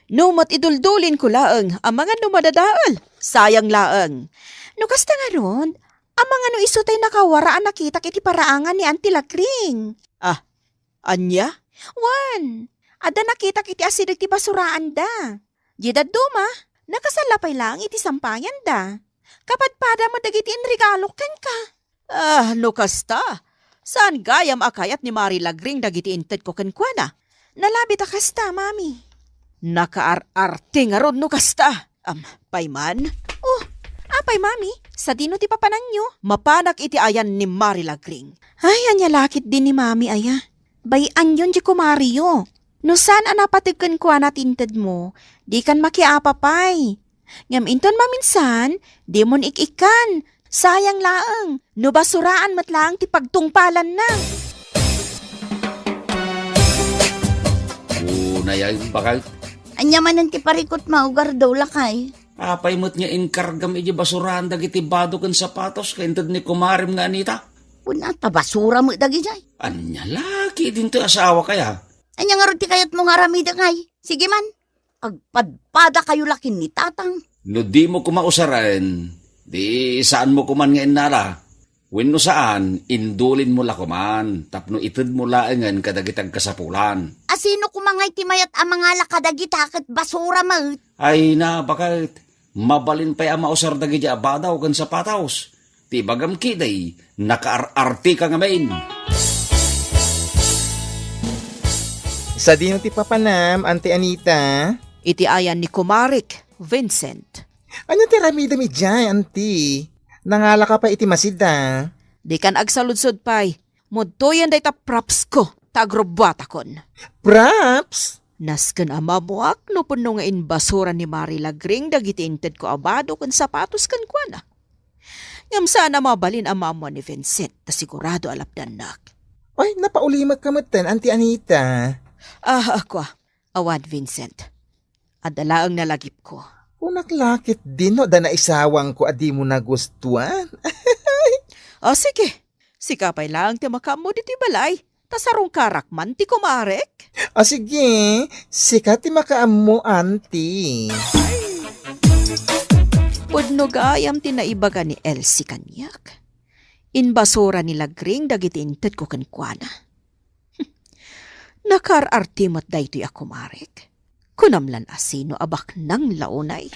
No mat iduldulin ko laeng, ang mga numadadaal. Sayang laeng. No kasta nga ron, ang mga no isutay nakawaraan nakita iti paraangan ni Auntie Lagring. Ah, anya? Wan, ada nakita iti asidag ti basuraan da. Jidad duma, nakasalapay lang iti sampayan da. Kapadpada mo dagiti inregalo ken ka. Ah, no kasta. Saan gayam akayat ni Mari Lagring dagiti inted ko ken kuana? Nalabi ta kasta, mami. Nakaar-arte nga ron no kasta. Payman? Oh, apay mami, sa dino ti papanan nyo, mapanak iti ayan ni Mari Lagring. Ay, anya lakit din ni mami aya. Bayan yun di kumario. No saan anapatigkan ko tinted mo, di kan makiapapay. Ngam inton maminsan, di mon ikikan. Sayang laang, no basuraan matlaang ti pagtungpalan na. Unay bakal. Anya man ti parikot maugar daw lakay. Apay mo't niya inkargam iti basurahan dagiti bado ken sapatos kay inted ni kumarim nga Anita. Punata basura mo dagijay. Anya laki din to asawa kaya. Anya nga ron ti kayat mo nga ramida ngay. Sige man, agpadpada kayo lakin ni tatang. No di mo kumausaran, di saan mo kuman nga inara. Wenno saan, indulin mo la kuman, tapno ited mo laengan kadagitag kasapulan. Asino kumangay ti mayat ang mga lakadagita ket basura mo. Ay na, bakit? Mabalin pa'y amausar dagiti abadaw kan sapataws. Ti bagam kiday, nakaar-arti ka nga main. Sa dino ti papanam, Auntie Anita. Iti ayan ni Kumarik, Vincent. Ano ti ramida mi dyan, Auntie? Nangala ka pa iti masida. Di kan agsaludsod pay, mudtoyan day ta props ko, tagrobata kon. Props? Nasken amamuak no puno nga inbasura ni Mari Lagring dagiti inted ko abado kan sapatos kan kuana. Ngam sana mabalin amamo ni Vincent, ta sigurado alapdan nak. Ay, napaulimag ka matan, Auntie Anita. Ako, awan Vincent. Adalaang nalagip ko. Unaklakit din, no, da naisawang ko adi mo nagustuhan. Sige. Sikapay lang ti makamo diti balay. Tasarong karakman ti kumarek. Sige, sikat ti makaam mo, Auntie. Pudno gayam ti naibaga ni Elsie kanyak. Inbasura ni Lagring dagiti inted ko kankwana. Nakar-artimot daytoy ako marek. Kunamlan asino abak ng launay.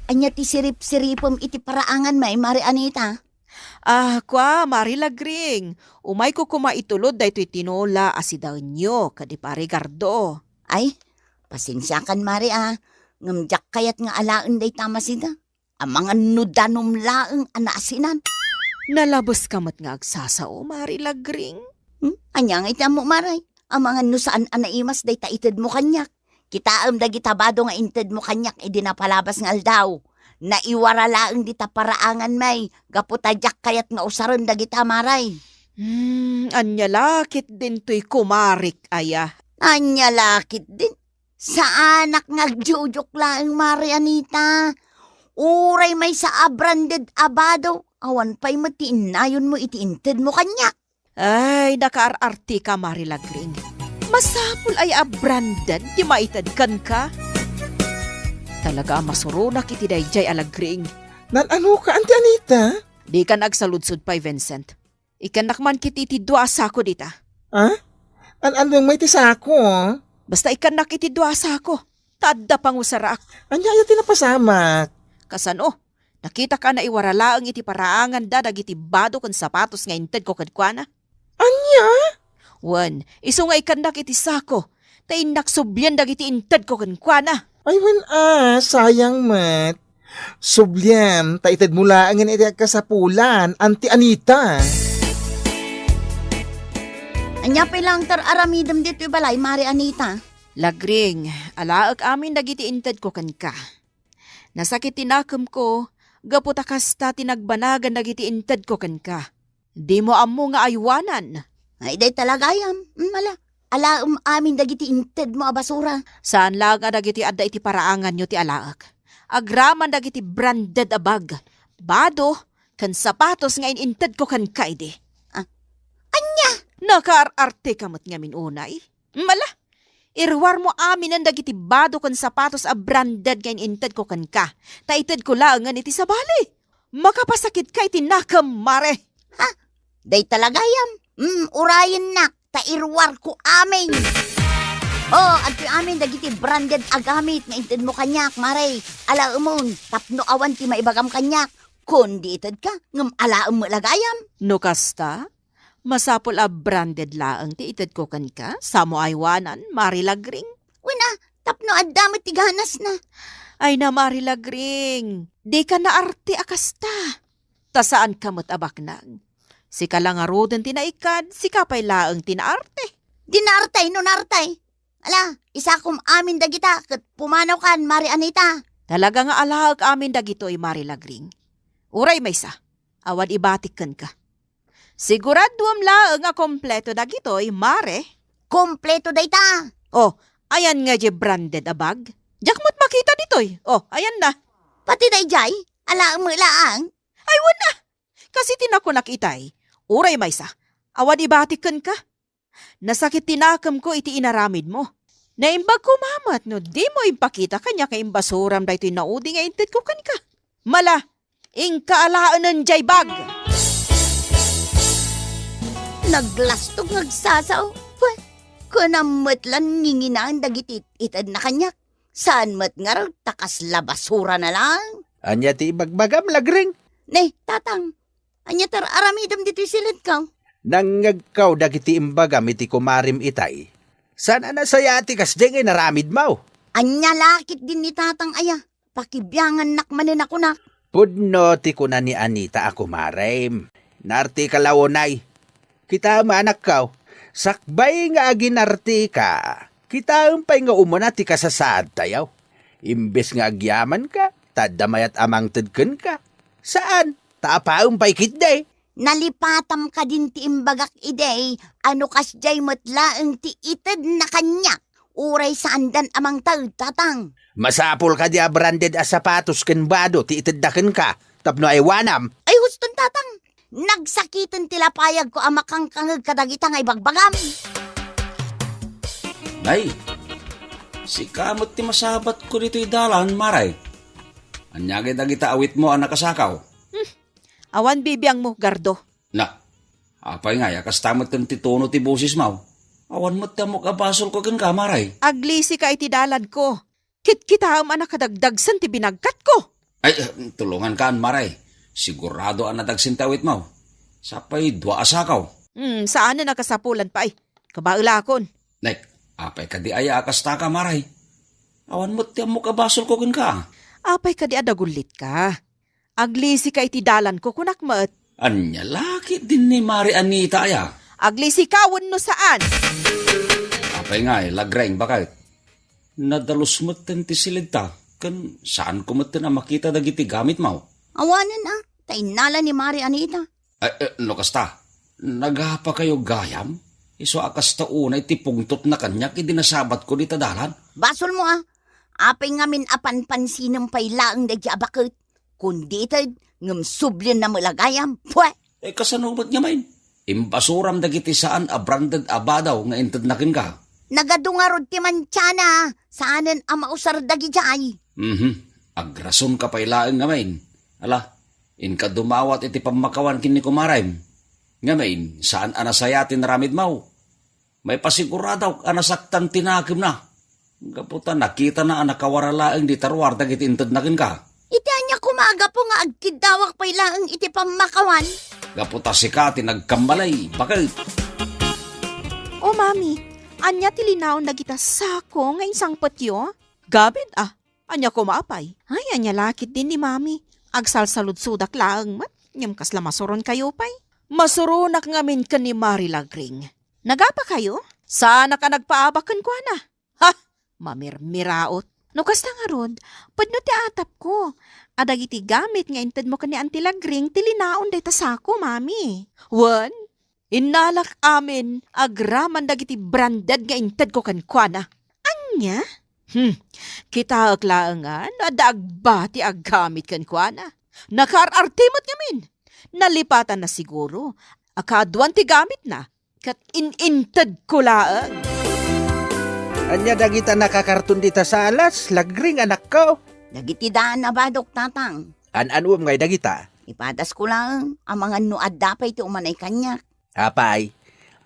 Anya ti sirip-siripom iti paraangan may Mari Anita. Kwa, Mari Lagring. Umay ko kumaitulod daytoy tinola asidaw nyo, kadi pare Gardo. Ay, pasensya kan Mari Ngamjak kayat nga alaan day tama sida. Ang mga nudanom laeng anaasinan. Nalabos kamot nga agsasao, Mari Lagring. Anya nga ita mo Maray. Ang mga nusaan anaimas day taited mo kanyak. Kitaam da gitabado nga inted mo kanyak idinapalabas nga aldaw. Naiwara laeng dita paraangan may. Gaputadyak kayat nga usaron da gita Maray. Anya lakit din to'y kumarik aya. Anya lakit din. Sa anak nagjujuk laeng Mari Anita. Uray may sa abranded abado. Awan pa'y matiinayon mo itiinted mo kanyak. Ay, nakaar-arti ka, Mari Lagring. Masapul ay abranded, di maitad kan ka. Talaga masurunak iti dayjay alagring. Nan ano ka, Auntie Anita? Di ka nagsaludsod pa, Vincent. Ikanak man kiti iti dua sako dita. Ha? Anong may tisako? Basta ikanak iti dua sako. Tadda pang usarak. Anya aya tinapasamak. Kasano? Nakita ka na iwaralaang iti paraangan da dagiti bado kan sapatos nga inted ko kadkwana? Anya? Wan, iso nga ikanak iti sako. Tayin naksubyan dagiti inted ko kadkwana. Ay, sayang mat. Subliam, taitad mula ang iti kasapulan, Auntie Anita. Anya pa lang aramidam dito balay, Mari Anita. Lagring, alaak amin dagiti inted ko kan ka. Nasakit tinakam ko, gaputa kasta tinagbanagan dagiti inted ko kan ka. Di mo amo nga aywanan. Ay, day talaga yam. Alaam amin dagiti inted mo a basura. Saan lang dagiti adda iti paraangan nyo ti alaak. Agraman dagiti branded a bag. Bado, kan sapatos nga ininted ko kan kaide. Anya? Nakaar-arte kamot ngamin unay. Mala, irwar mo amin ang dagiti bado kan sapatos a branded nga ininted ko kan ka. Taited ko langan iti sabali. Makapasakit ka iti nakam, mare. Ha? Day talaga yam. Urayan nak. Tairwar ko amin. At amin dagiti branded agamit nga inted mo kanyak, Mare. Alaamon, tapno awan ti maibagam kanyak. Kundi ited ka, ngam alaam mo lagayam. No kasta, masapol a branded laang ti ited ko kan ka. Samo aywanan, Mari Lagring. Wala, tapno adamit ti ganas na. Ay na Mari Lagring, di ka na arte akasta. Ta saan kamot abaknang? Si kalangaroden tinaikad, si kapay laang tinaarte. Dinartay no nartay. Ala, isa kum amin dagita, kat pumanaw kan, Mari Anita. Talaga nga alahag amin dagitoy, Mari Lagring. Uray may sa, awad ibatik kan ka. Siguraduam laang nga kompleto dagitoy, Mare. Kompleto day ta. Oh, ayan nga je branded a bag. Jakmot makita ditoy. Oh, ayan na. Pati day jay, alaam mo laang. Ay, wala. Kasi tinako nakitay. Uray may sa, awad ibatik kan ka. Nasakit tinakam ko iti inaramid mo. Naimbag ko mamat no, di mo impakita kanya kay imbasuram da ito'y naudi nga inted ko kan ka. Mala, ingkaalaan ng jay bag. Naglastog nagsasaw. Kunamot lang nginginaan dagiti itad na kanyak. Saan mat nga raw takas labasura na lang. Anya ti ibagbagam, Lagring. Ne, tatang. Anya aramidam dito silid ka. Nangagkaw dagiti imbagam iti kumarim itay. Sana na sayati kas dengay naramid mau. Anya lakit din ni tatang aya. Pakibyangan nakmanin ako nak. Pudno ti kuna ni Anita ako marim. Narti kalawonay. Kita maanak kaw. Sakbay nga aginarti ka. Kita umpay nga umuna ti kasasaad tayaw. Imbes nga agyaman ka, tadamayat amang tedken ka. Saan? Taapaumpay kitday. Nalipatam ka din ti imbagak idey. Ano kasjay matlaang ti itad na kanyak. Uray sa andan amang tatang. Masapol ka di a branded a sapatos ken bado ti iteddaken ka. Tapno ay wanam. Ay huston tatang. Nagsakitan tilapayag ko amakang kangag kadagita nga ibagbagam. Nay, si kamot ti masabat ko dito dalan, Maray. Anyagay dagita awit mo ang nakasakaw. Awan bibiyang mo, Gardo. Na, apay nga, yakas tamot kang titono ti bosis mo. Awan mo tamok abasol ko kan ka, Maray. Aglisi ka iti dalad ko. Kit-kita ang anak kadagdagsan ti binagkat ko. Ay, tulungan ka, Maray. Sigurado ang nadagsintawit mo. Sapay, dua asakaw. Saan na nakasapulan pa ay? Kabaulakon. Nek, apay ka di aya akas taka, Maray. Awan mo tamok abasol ko kan ka. Apay ka di adagulit ka. Aglisi ka iti dalan ko kunak mat. Anya, laki din ni Mari Anita aya. Aglisi ka no saan? Apay nga, lagreng bakit? Nadalos mo ti silid ta. Kan saan ko mo na makita dagiti gamit mo? Awanan tainala ni Mari Anita. No kasta, naghapa kayo gayam? Iso akas taunay ti pungtot na kanyak idinasabat ko di tadalan. Basol mo apay ngamin apan pansinang pailaang da abakot. Kundi itad, ngam sublin na malagayam. Pwe! Kasanubat niya main. Imbasuram dagiti saan a branded abadaw nga intad nakin ka. Nagadungarod ti mantyana. Saanan ang mausar dagi jay. Agrason ka pa ilaang ngamain. Ala, inka dumawat iti pamakawan kini kumaraym. Ngamain, saan anasayatin ramid mau? May pasiguradaw anasaktan tinakim na. Gaputan, nakita na anakawaralaang di tarwar dagiti inted nakin ka. Iti anya kumaga po nga agkidawak pa ilaang iti pamakawan. Gaputa si Kati nagkambalay. Bakit? O mami, anya tilinaw na kita sako nga isang patyo? Gabid anya kumapay. Ay, anya lakit din ni mami. Agsalsalud-sudak laang mat. Nyam kasla masuron kayo pay. Masurunak ngamin ka ni Mari Lagring. Nagapa kayo? Sana ka nagpaabakan ko na. Ha! Mamirmiraot. No kasta nga rod, padno ti atap ko. Adag iti gamit nga inted mo ka ni Auntie Lagring tilinaon day tasako, mami. Wan, inalak amin agraman dagiti branded nga inted ko kan kuana. Anya? Kita aglaangan, adagba ti aggamit kan kuana. Nakarartimot ngamin. Nalipatan na siguro. Akaduan ti gamit na. Kat ininted ko laang. Anya dagita nakakartun dita sa alas, Lagring anak ko. Dagiti daan na ba, Dok Tatang? An-anuam ngay dagita. Ipadas ko lang ang mga nuad dapay ti umanay kanya. Apay,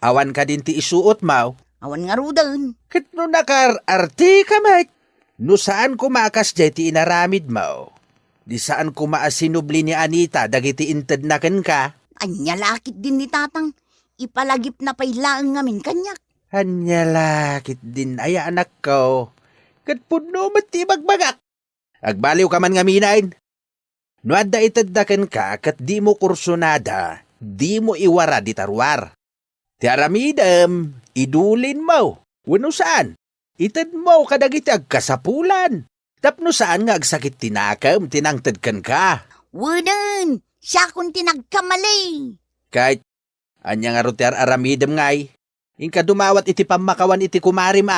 awan ka din ti isuot mau. Awan nga rudan. Kat no nakar-arte ka mat. No saan kumakas jay ti inaramid mo? Di saan kumaasinubli ni Anita dagiti inted na ken ka? Anya lakit din ni Tatang. Ipalagip na pailaang ngamin kanyak. Anya lakit din ay anak ko. Kat puno mati magbagak. Agbaliw ka man nga minain. No adda ited na ken ka kat di mo kursunada, di mo iwara di tarwar. Ti aramidem, idulin mo. Wano saan? Ited mo kadagiti agkasapulan. Tapno saan nga agsakit tinakam, tinangted kan ka. Wudan, siya kung tinagkamalay. Kahit, anya nga roter aramidem ngay. Inka dumawat iti pamakawan iti kumarim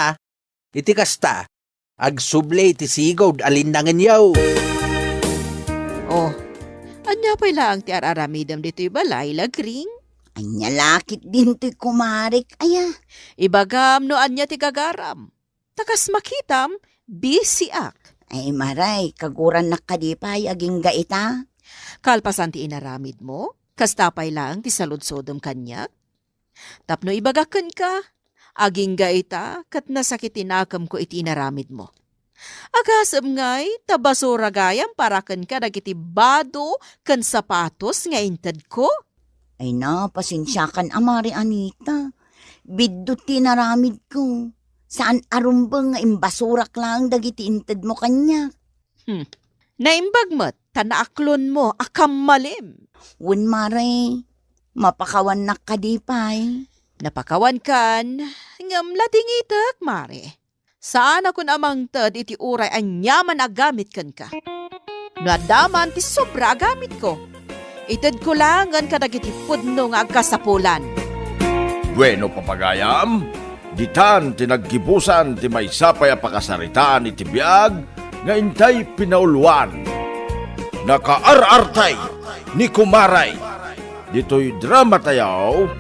iti kasta. Agsuble iti sigod alindangan yaw. Oh, anya pa lang ti araramidam dito'y balay, Lagring? Anya lakit din to'y kumarik. Aya, Ibagam no anya ti gagaram. Takas makitam, busy ak. ay maray, kaguran na kadipay aging gaita. Kalpasan ti inaramid mo, kastapay lang ti saludsodom kanyak. Tapno ibagakan ka, aging gaita, kat nasakit tinakam ko iti inaramid mo. Agasam ngay, tabasura gayam parakan ka dagiti bado kan sapatos nga inted ko. Ay na, pasensyakan amari Anita. Biddo tinaramid ko. Saan arumbang nga imbasurak lang dagiti inted mo kanya. Naimbagmat, tanaaklon mo, akam malim. Wen mare, mapakawan na kadipay. Napakawan kan, ngam latingitak, mare. Saan ako namang tad iti uray anyaman agamit kan ka. Nadaman ti sobra agamit ko. Ited ko lang ang kadagiti pudno nga agkasapulan. Bueno, papagayam, ditan tinaggibusan ti may sapay a pakasaritaan iti biag nga intay pinauluan. Nakaarartay ni Kumaray. Dito'y drama tayaw,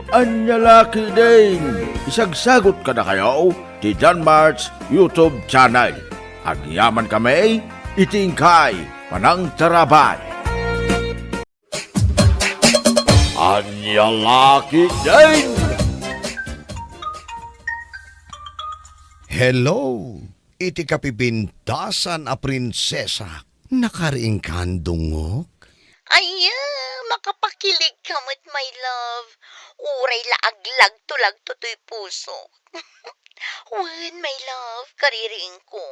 anya laki din. Isagsagot ka na kayo ti John March YouTube channel. Agyaman kami, itingkay, panang tarabay. Anya laki din. Hello, iti kapipintasan a prinsesa. Nakariing kan dungok? Ay, makapakilig ka mo't my love. Uray laaglag tulag to'y puso. Wen, my love, kaririing ko.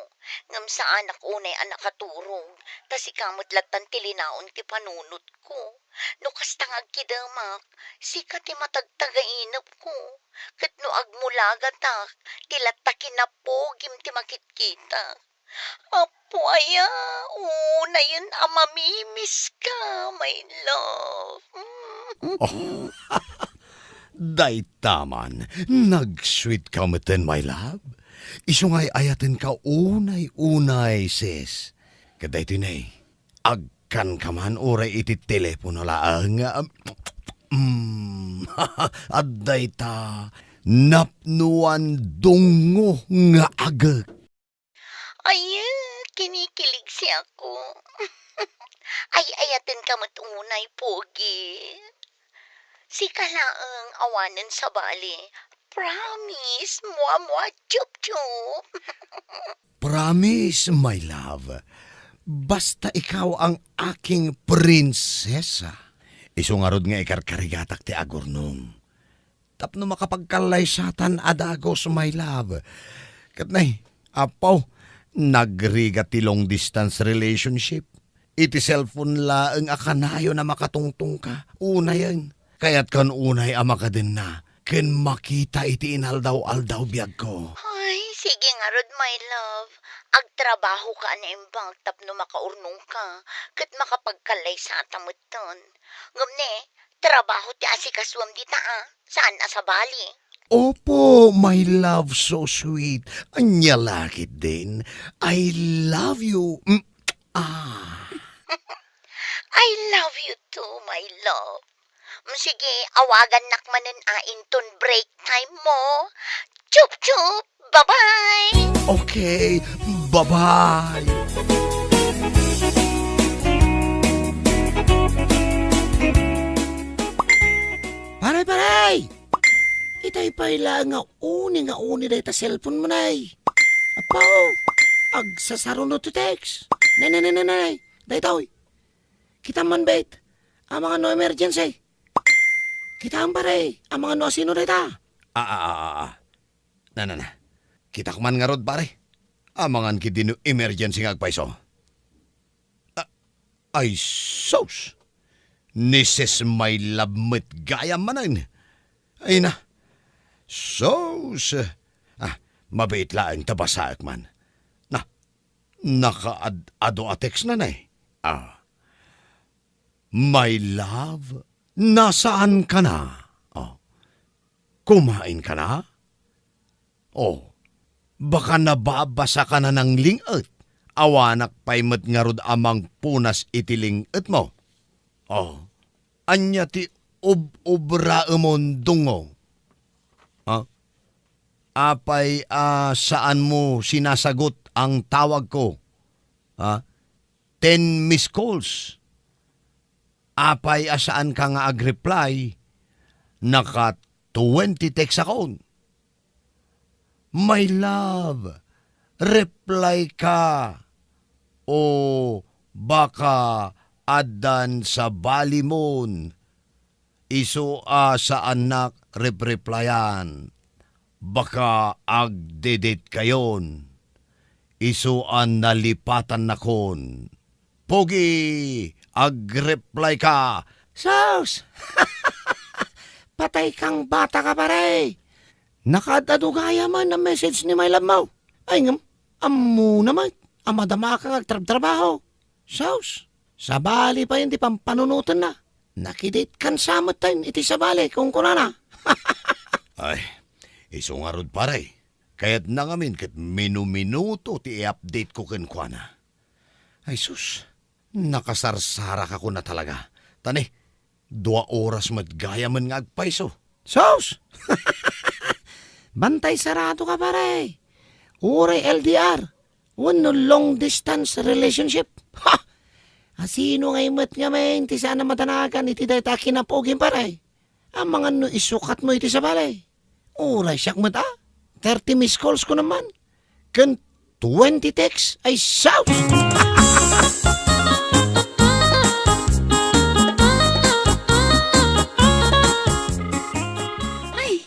Ngam sa anak unay anak katurong. Tas ikamot lagtan tilinaon ti panunot ko. No kastang agkidamak, sikat ti matagtagainap ko. Kat no agmulagatak, tilatakin na po gim ti makitkita. Apo aya, na yun amamimiss ka, my love. Day taman, nag-sweet ka meten, my love. Isungay ayaten ka unay-unay, sis. Kaday tinay, agkan ka man oray iti telepono laang. Aday ta, napnuan dungo nga agak. Ay, kinikilig siya ako. Ay, ayatin ka matunay, Pogi. Si kalaang awanan sa bali. Promise, mua, chup-chup. Promise, my love. Basta ikaw ang aking prinsesa. Isungarod nga ikarkarigatak ti agurnong. Tapno makapagkalaysatan adagos, my love. Katnay, apaw, nagriga ti long distance relationship. Iti cellphone la ang akanayo na makatungtong ka. Una yan. Kaya't kan unay ama ka din na. Ken makita iti inaldaw-aldaw biyag ko. Ay, sige nga rod, my love. Agtrabaho ka na imbang tapno makaurnong ka. Kat makapagkalay sa atamuton. Ngamne, trabaho ti asikaswam dita Saan na sa Bali? Opo, my love, so sweet. Anya lakit din. I love you. I love you too, my love. Sige, awagan nakmanen inton break time mo. Chup-chup! Bye-bye! Okay, bye-bye. Paray! Itay pala nga uni dahi ta cellphone mo nay. Apaw, agsasaro no to text. Nay. Dahi kita man bet, ang mga no emergency. Kita ang pare, ang mga no sino dahi ta. Na. Kita man nga rod pare. Amangan kiti no emergency nga agpaiso. Ay sos. Nises may labmet gaya manan. Ay na. Sos. Mabait laang tabasaak man. Naka-ado atex na nay. My love, nasaan ka na? Kumain ka na? Baka nababasa ka na ng lingat. Awanak pa'y matngarod amang punas itilingat mo. Anya ti obra umon dungo. Apay saan mo sinasagot ang tawag ko? 10 missed calls. Apay saan ka nga ag-reply? Naka 20 text account. My love, reply ka. O baka adan sa balimon. Iso sa anak replyan. Baka agdedit kayon. Isuan nalipatan na kon. Pogi, agreply ka. Sos! Patay kang bata ka pare. Nakadadugaya man na message ni my love mo. Ay ngam, amu naman. Amadama ka trabaho. Sos, sa bali pa hindi pampanunutan na. Nakidit kan samot tayo iti sa bali kung kunana. Ay, isungarod pare. Kaya't nangamin kat minuto ti i-update ko kenkwana. Ay sus, nakasarsara ka ko na talaga. Tani, 2 oras madgaya man nga agpaiso. Sos! Bantay sarado ka pare. Uray LDR. Wano long distance relationship. Ha! Asino ngay mat nga men, ti sana matanagan iti dayta kinapogin pare. Ang mga no isukat mo iti sa balay. Uray siyak mat 30 missed calls ko naman. Kan 20 texts ay shout! Ay,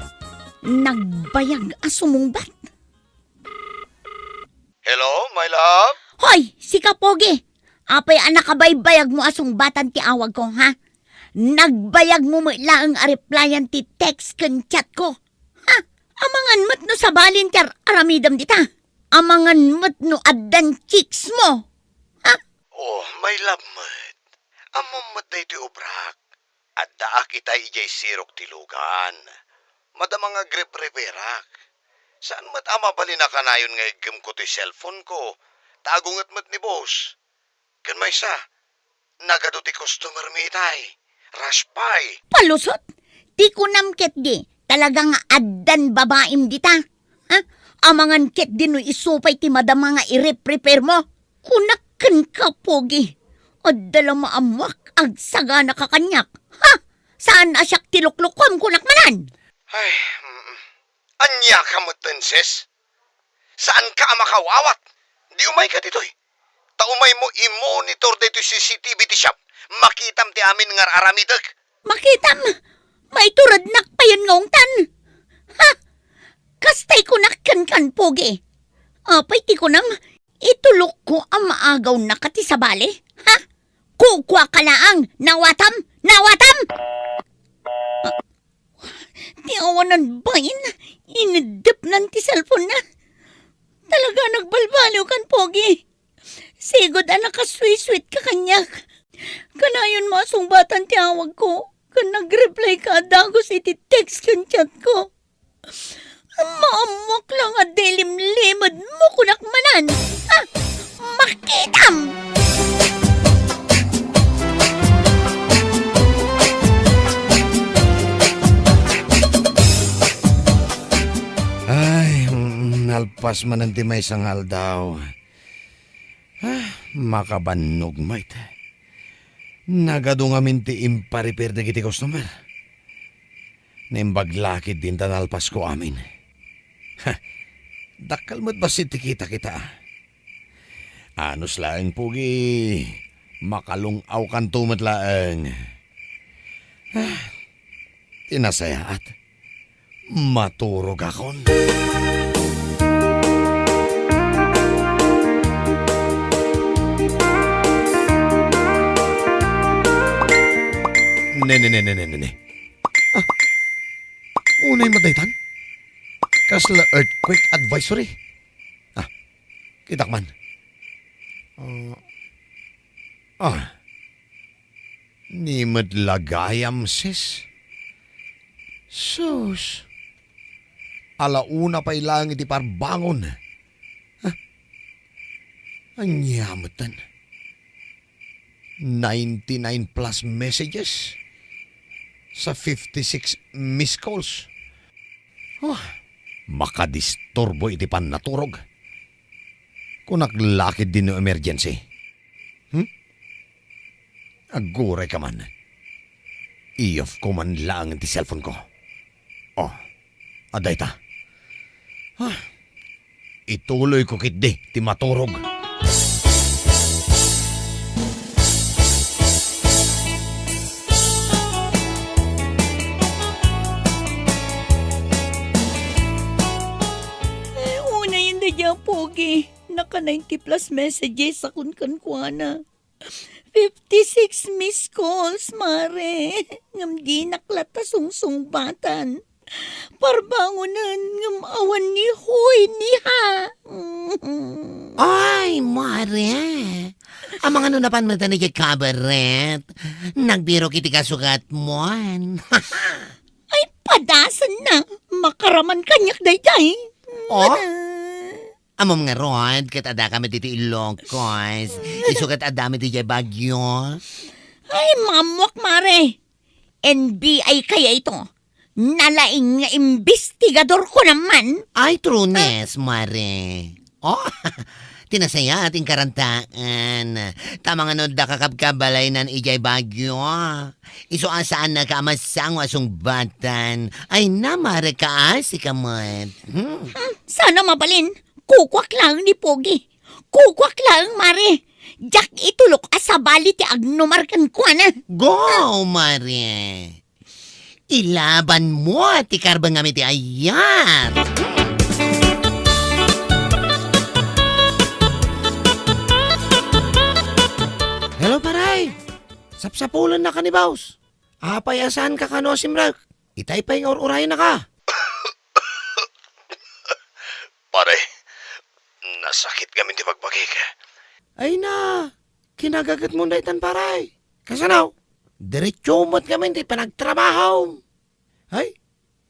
nagbayag asumungbat. Hello, my love? Hoy, si Kapogi. Apay anak kabaybayag mo asong batan ti awag ko, ha? Nagbayag mo lang ang replyan ti text kan chat ko. Ha? Amangan mat no sa balintyar aramidam dita. Amangan mat no addan chicks mo. Ha? My love, mat. Amom mat na iti ubrak. At daak itay ijay sirok tilugan. Madamang agrep-reperak. Saan mat ama bali na kanayon nga igim ko ti cellphone ko? Tagungat mat ni boss. Kan may sa, nagado ti customer mi itay. Raspay. Palusot? Ti kunam ket di. Talagang addan babaim dita. Ha? Amangan ket din no isupay ti madama nga i-prepare mo. Kunakan ka, Pogi. Adala maamuak ag sagana ka kanyak. Ha? Saan asyak tiluklukom kunak manan? Ay, anya ka mo, sis? Saan ka makawawat? Di umay ka ditoy. Taumay mo i-monitor dito CCTV ti shop. Makitam ti amin nga aramidag. Makitam, may turad nakpayan ngongtan. Ha? Kastay ko nakkan Pogi. Apay ti ko nam, itulok ko ang maagaw na kati sa bale. Ha? Kukwa ka laang, nawatam, nawatam! Tiawanan bayin, inidip ng ti cellphone na. Talaga nagbalbaliw kan Pogi. Sigod anak ka sweet ka kanyak. Kanayon mo asungbatan tiyawag ko. Kan nag-reply ka dagos iti text kan chat ko. Maamok lang at delim-limad mo kunak manan. Ha? Makitam! Ay, nalpas man ang timay sangal daw. Makabanog, mate. Nagado nga minti imparipir na kiti customer. Nimbaglakid din tanalpas ko amin. Dakal mo't ba si tikita kita? Anos laeng Pogi. Makalungaw kan tumat laeng. Tinasayaat. Maturog akon. Ne. Unay madaytan? Kasla earthquake advisory? Kitak man. Ni madlagayam sis. Sus. Alauna pa ilang iti parbangon. Anyamatan. 99 plus messages sa 56 missed calls. Makadisturbo iti pan naturog. Kung naglakid din no emergency. Aguray ka man. I-off ko man lang iti cellphone ko. Aday ta. Ituloy ko kitdi ti maturog. Pogi, naka 90 plus messages sa kunkankwana. 56 missed calls, mare. Ngam di naklata sungsungbatan. Parbangunan ngam awan ni Hoy ni ha. Ay, mare. Amang ano na pan mata ni kabaret. Nagbiro kiti kasukat mo. Ay, padasan na. Makaraman kanyak dayday. Amom nga Rod, kat ada kami dito Ilocos. Isukat adami dito Bagyo. Ay, mamwak, mare. NBI kaya ito. Nalaing nga investigador ko naman. Ay, trunes, mare. Tinasaya ating karantaan. Tamang ano da kakabkabalay nan ijay Bagyo. Iso asaan na kaamasang wasong batan. Ay na, mare ka, si kamot. Sana mabalin. Kukwak lang ni Pogi. Kukwak lang, mare. Jak itulok asabali ti agnumarkan ko na. Go, mare. Ilaban mo ti karbang kami ti ayat. Hello, paray. Sapsapulan na ka ni Baus. Apayasan ka kano simrag. Itay pa yung urayan na ka. Pare, nasakit kami di pagbagik. Ay na, kinagagat mo na itan paray. Kasanaw, diretso mo't kami di pa nagtrabaho. Ay,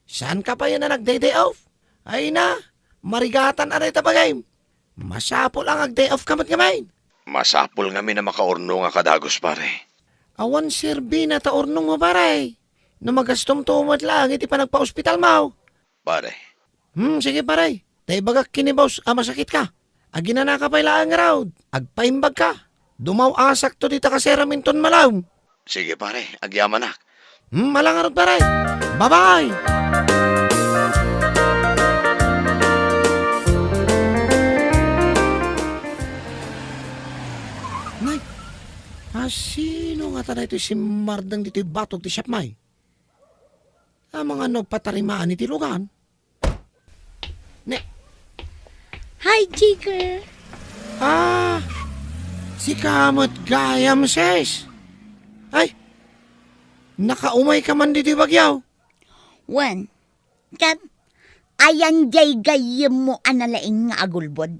saan ka pa yan na nag-day off? Ay na, marigatan aray tabagay. Masapol ang ag-day off kamot kamay. Masapol nga na makaorno nga kadagos, pare. Awan sirbi na taornong mo paray. Na magastom tumot lang, iti pa nagpa-hospital mo. Pare, Sige pare. Tay bagak kinibaws, masakit ka. Agina na ka pa ilaan nga raw. Agpaimbag ka. Dumaw asak to dita ka seraminton malaw. sige pare, agyaman na. Malangarot pare. Bye-bye. Nay, sino nga tanay ito si Mardang dito yung batog ti Siapmay? Mga nagpatarimaan iti lugan. Hi, Jigger. Si Kamot Gayam, sis. Ay, nakaumay ka man dito bagyaw. Wan, kat, ayan jay gayem mo analaing nga agulbod.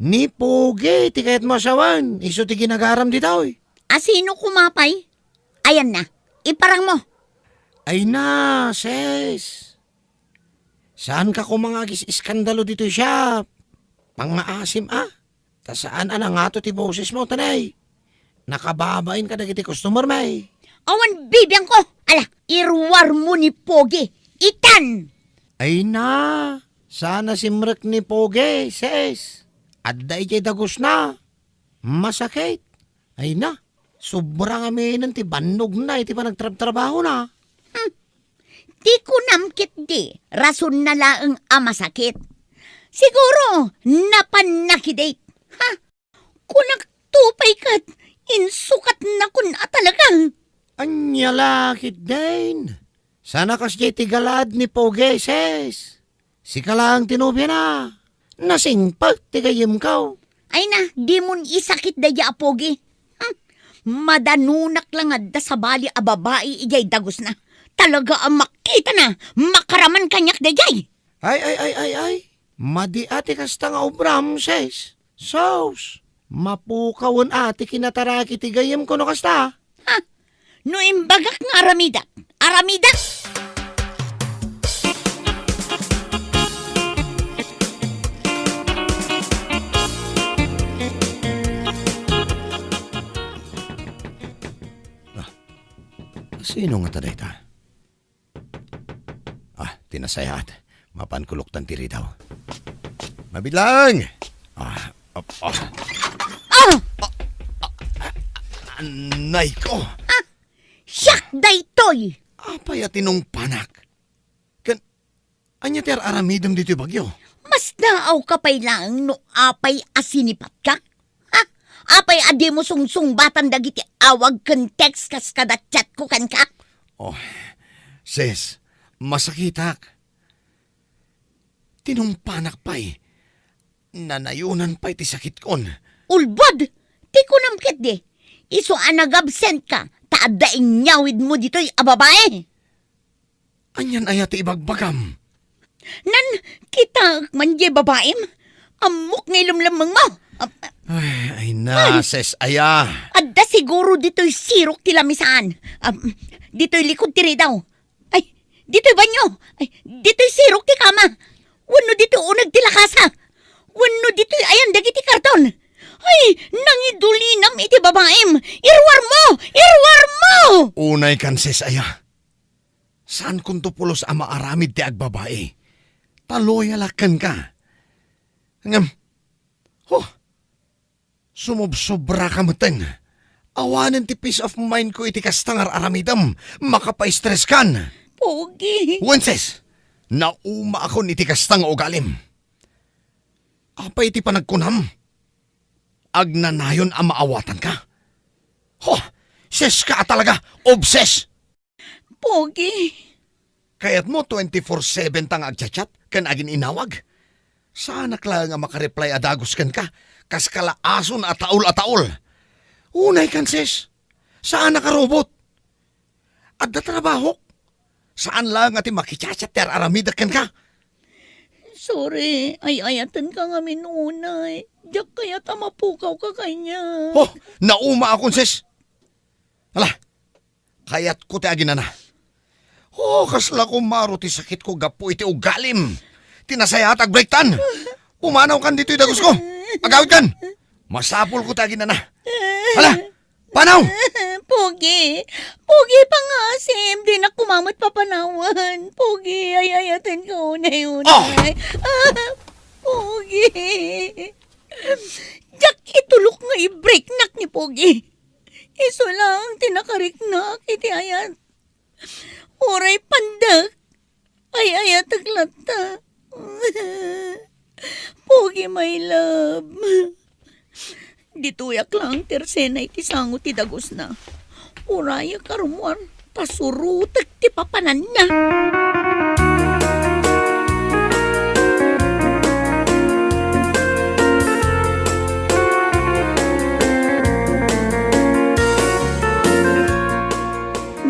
Ni Pogi, ti kayat mo asawan. Iso ti ginagaram dito eh. Sino kumapay? Ayan na, iparang mo. Ay na, sis. Saan ka kumangagis iskandalo dito siya? Pangaasim Ta saan nga to ti boses mo, tanay? Nakababain ka na kiti customer, may. Awan bibiyang ko. Ala, irwar mo ni Pogi. Itan! Ay na, sana simrek ni Pogi, sis. Adda ijay dagos na. Masakit. Ay na, sobrang aminan ti bannog na, iti pa nagtrabaho na. Di ko namkit di. Rason na laang masakit. Siguro, napanakidate. Kung nagtupay kat, insukat na kun talagang. Anya lakit din. Sana kasya tigalad ni Pogi, sis. Si kalang tinubya na. Nasingpag tigayim kaw. Ay na, di mo isakit da ya Pogi. Madanunak lang adda sa bali a babae ijay dagos na. Talaga ang makita na, makaraman kanyak da jay. Ay. Madi ati kasta nga obram, sis. Sos, mapukawan ati kinataraki tigayim ko no kasta. No imbagak nga aramida. Aramida! Sino nga taday ta? Tinasayat. Mapankulok tan tiri daw. Mabidlang! Anay ko! Siyak daytoy! Apay atinong panak. Anya ter aramidam dito bagyo. Mas naaw ka pa'y lang no apay asinipat ka? Apay adi mo sungsung batan dagiti awag kan text kas kada chat ko kan ka? Sis, masakitak. Tinumpanak pa'y. Nanayunan pa'y ti sakit kon. Ulbod! Ti ko namkit di. Iso anag-absent ka. Taadaing nyawid mo dito'y ababae. Anyan ay ati ibagbagam. Nan, kita manje babaem. Amok ng ilamlamang mo. Ay na, sis, aya. Adda siguro dito'y sirok tilamisaan. Dito'y likod tiri daw. Ay, dito'y banyo. Ay, dito'y sirok ti kama. Wano dito unag tilakasa. Wano dito'y ayan dagiti karton. Ay, nangidulinam iti babaem. Irwar mo! Irwar mo! Unay kan, sis, aya. Saan kung tupulos ang maaramid ti agbabae? Taloyalakan ka. Sumobsobra ka mateng. Awanan ti peace of mind ko iti kastangar aramidam. Makapa-stress kan. Pogi. Wenses, nauma ako iti kastang ugalim. Apa iti panagkunam? Agnanayon ang maawatan ka. Ses ka talaga, obses. Pogi. Kaya't mo 24/7 tang agchat-chat kan agin inawag. Sana klang nga makareply adagos kan ka, kas kalaason at taul. Unay kan sis, saan nakarobot? Adda trabaho. Saan lang ati makichat-chat ter aramida kan ka? Sorry, ay-ayatan ka nga minunay. Diyak kaya tamapukaw ka kanya. Nauma akong sis. Hala, kaya't ko ti agin na. Kasla ko maro ti sakit ko gapo iti ugalim. Tinasayat ag breaktan. Pumanaw kan dito'y dagos ko. Agawid kan. Masapol ko ti agin na. Hala, Panaw! Pogi! Pogi pangasim! Di na kumamot papanawan. Pogi, ayayatan ko unay-unay. Pogi! Jak itulok nga i-break nak ni Pogi. Iso lang, tinakariknak, iti ayat. Oray pandak. Ayayat aglata. Pogi, my love. Dituyak lang, tersena iti sango ti dagos na. Uraya karumuan, tasurutag ti papanan niya.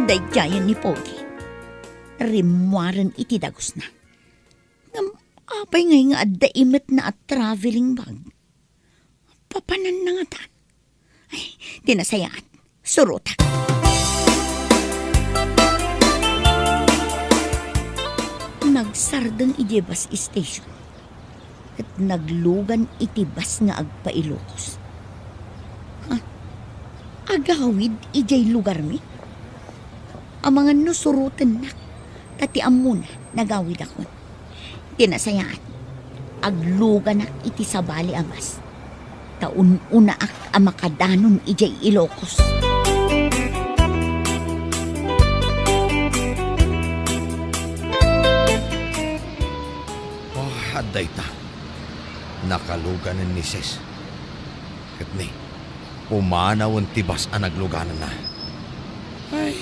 Dayjayan ni Pogi. Rimuaran iti dagos na. Apay ngay nga adda imet na at traveling bag. Papanan na nga tan. Ay, tinasayaan. Surutak. Nagsardang iti bus station. At naglugan iti bus nga agpailokos. Agawid ijay lugar mi. Ang mga nusurutan na. Tatiam muna, nagawid ako. Tinasayaan. Aglugan na iti sabali abas. Taun-una ak amakadanon ijay Ilocos. Oh, haday ta. Nakaluganan ni Ses. Kat ni, umanaw ang tibas ang nagluganan na. Ay,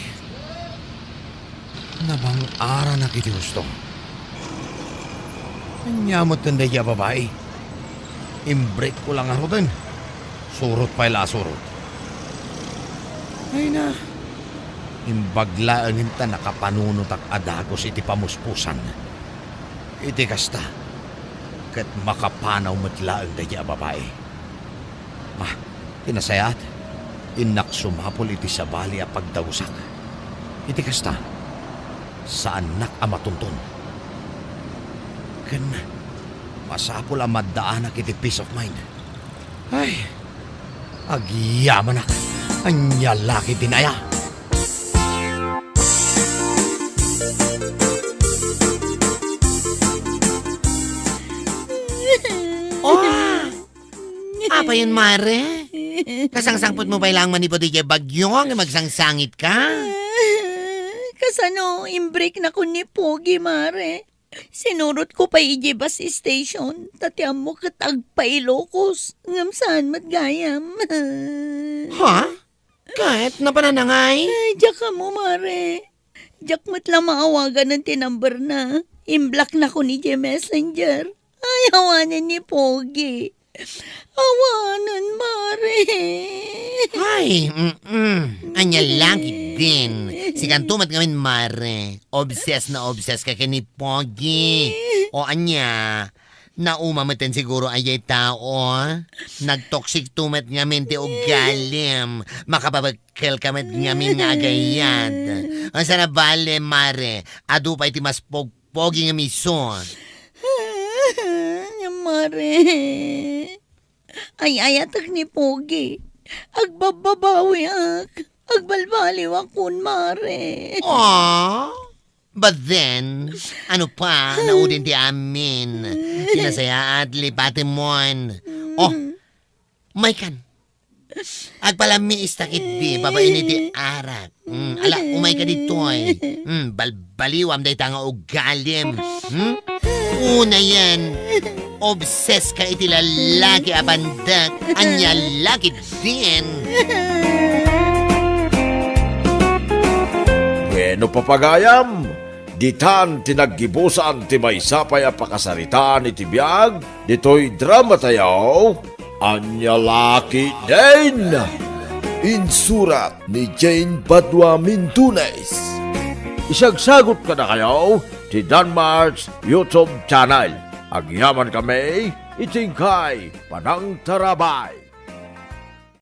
nabang ara na kiti gusto. Anyamot tinday ya babae. Imbreak ko lang aro din. Surot pa ila surot. Ay na. Imbaglaan hinta nakapanunot ak adagos iti pamuspusan. Iti kasta. Kat makapanaw matlaang daya babae. Tinasayat. Inak sumapol iti sabali a pagdawsak. Iti kasta. Saan nak amatuntun. Kan masapol ang maddaanak iti peace of mind. Ay, agyaman na. Anyalaki dinaya. Apa yun, Mare? Kasangsangpot mo ba ilang manipod iti bagyo nga magsangsangit ka? Kasano, imbreak na ko ni Pogi, Mare. Sinurot ko pa iji bus station. Tatiam mo katagpailokos. Ngamsaan matgayam. Ha? Kahit na pananangay? Diyak ka mo, Mare. Diyak mo't lang maawagan ng tinumber na. Imblock na ko ni J Messenger. Ay, awanan ni Pogi. Awanan, Mare. Ay, anya lang din. Si kantumat ngamin, Mare. Obsessed na obsessed ka kini Pogi. O anya, naumamatan siguro ayay tao. Nagtoxic tumat ngamin ti ugalim. Makapabagkel kamat ngamin nga agayad. Ang sana bale, Mare. Adu pa iti mas Pogi nga mison. Mare. Ay ayatak ni Pogi. Agbababawi ak. Agbalbaliw akon, Mare. Aww. But then, ano pa, naudin ti amin. Tinasaya at lipatin mon. Oh, may kan. Agpalami istakit di, babayin iti arak. Ala, umay ka dito eh. Balbaliwam day tanga ugalim. Una yan, obsessed ka iti lalaki abandak. Anya laki din. Bueno papagayam, ditan tinaggibusan ti maysapay a pakasaritaan iti biag, dito'y drama tayo, Anya Laki din! Insurat ni Jane Badwa Mintunes. Isagsagot ka na kayo ti Danmar's YouTube channel. Agyaman kami, itingkay Panang Tarabay.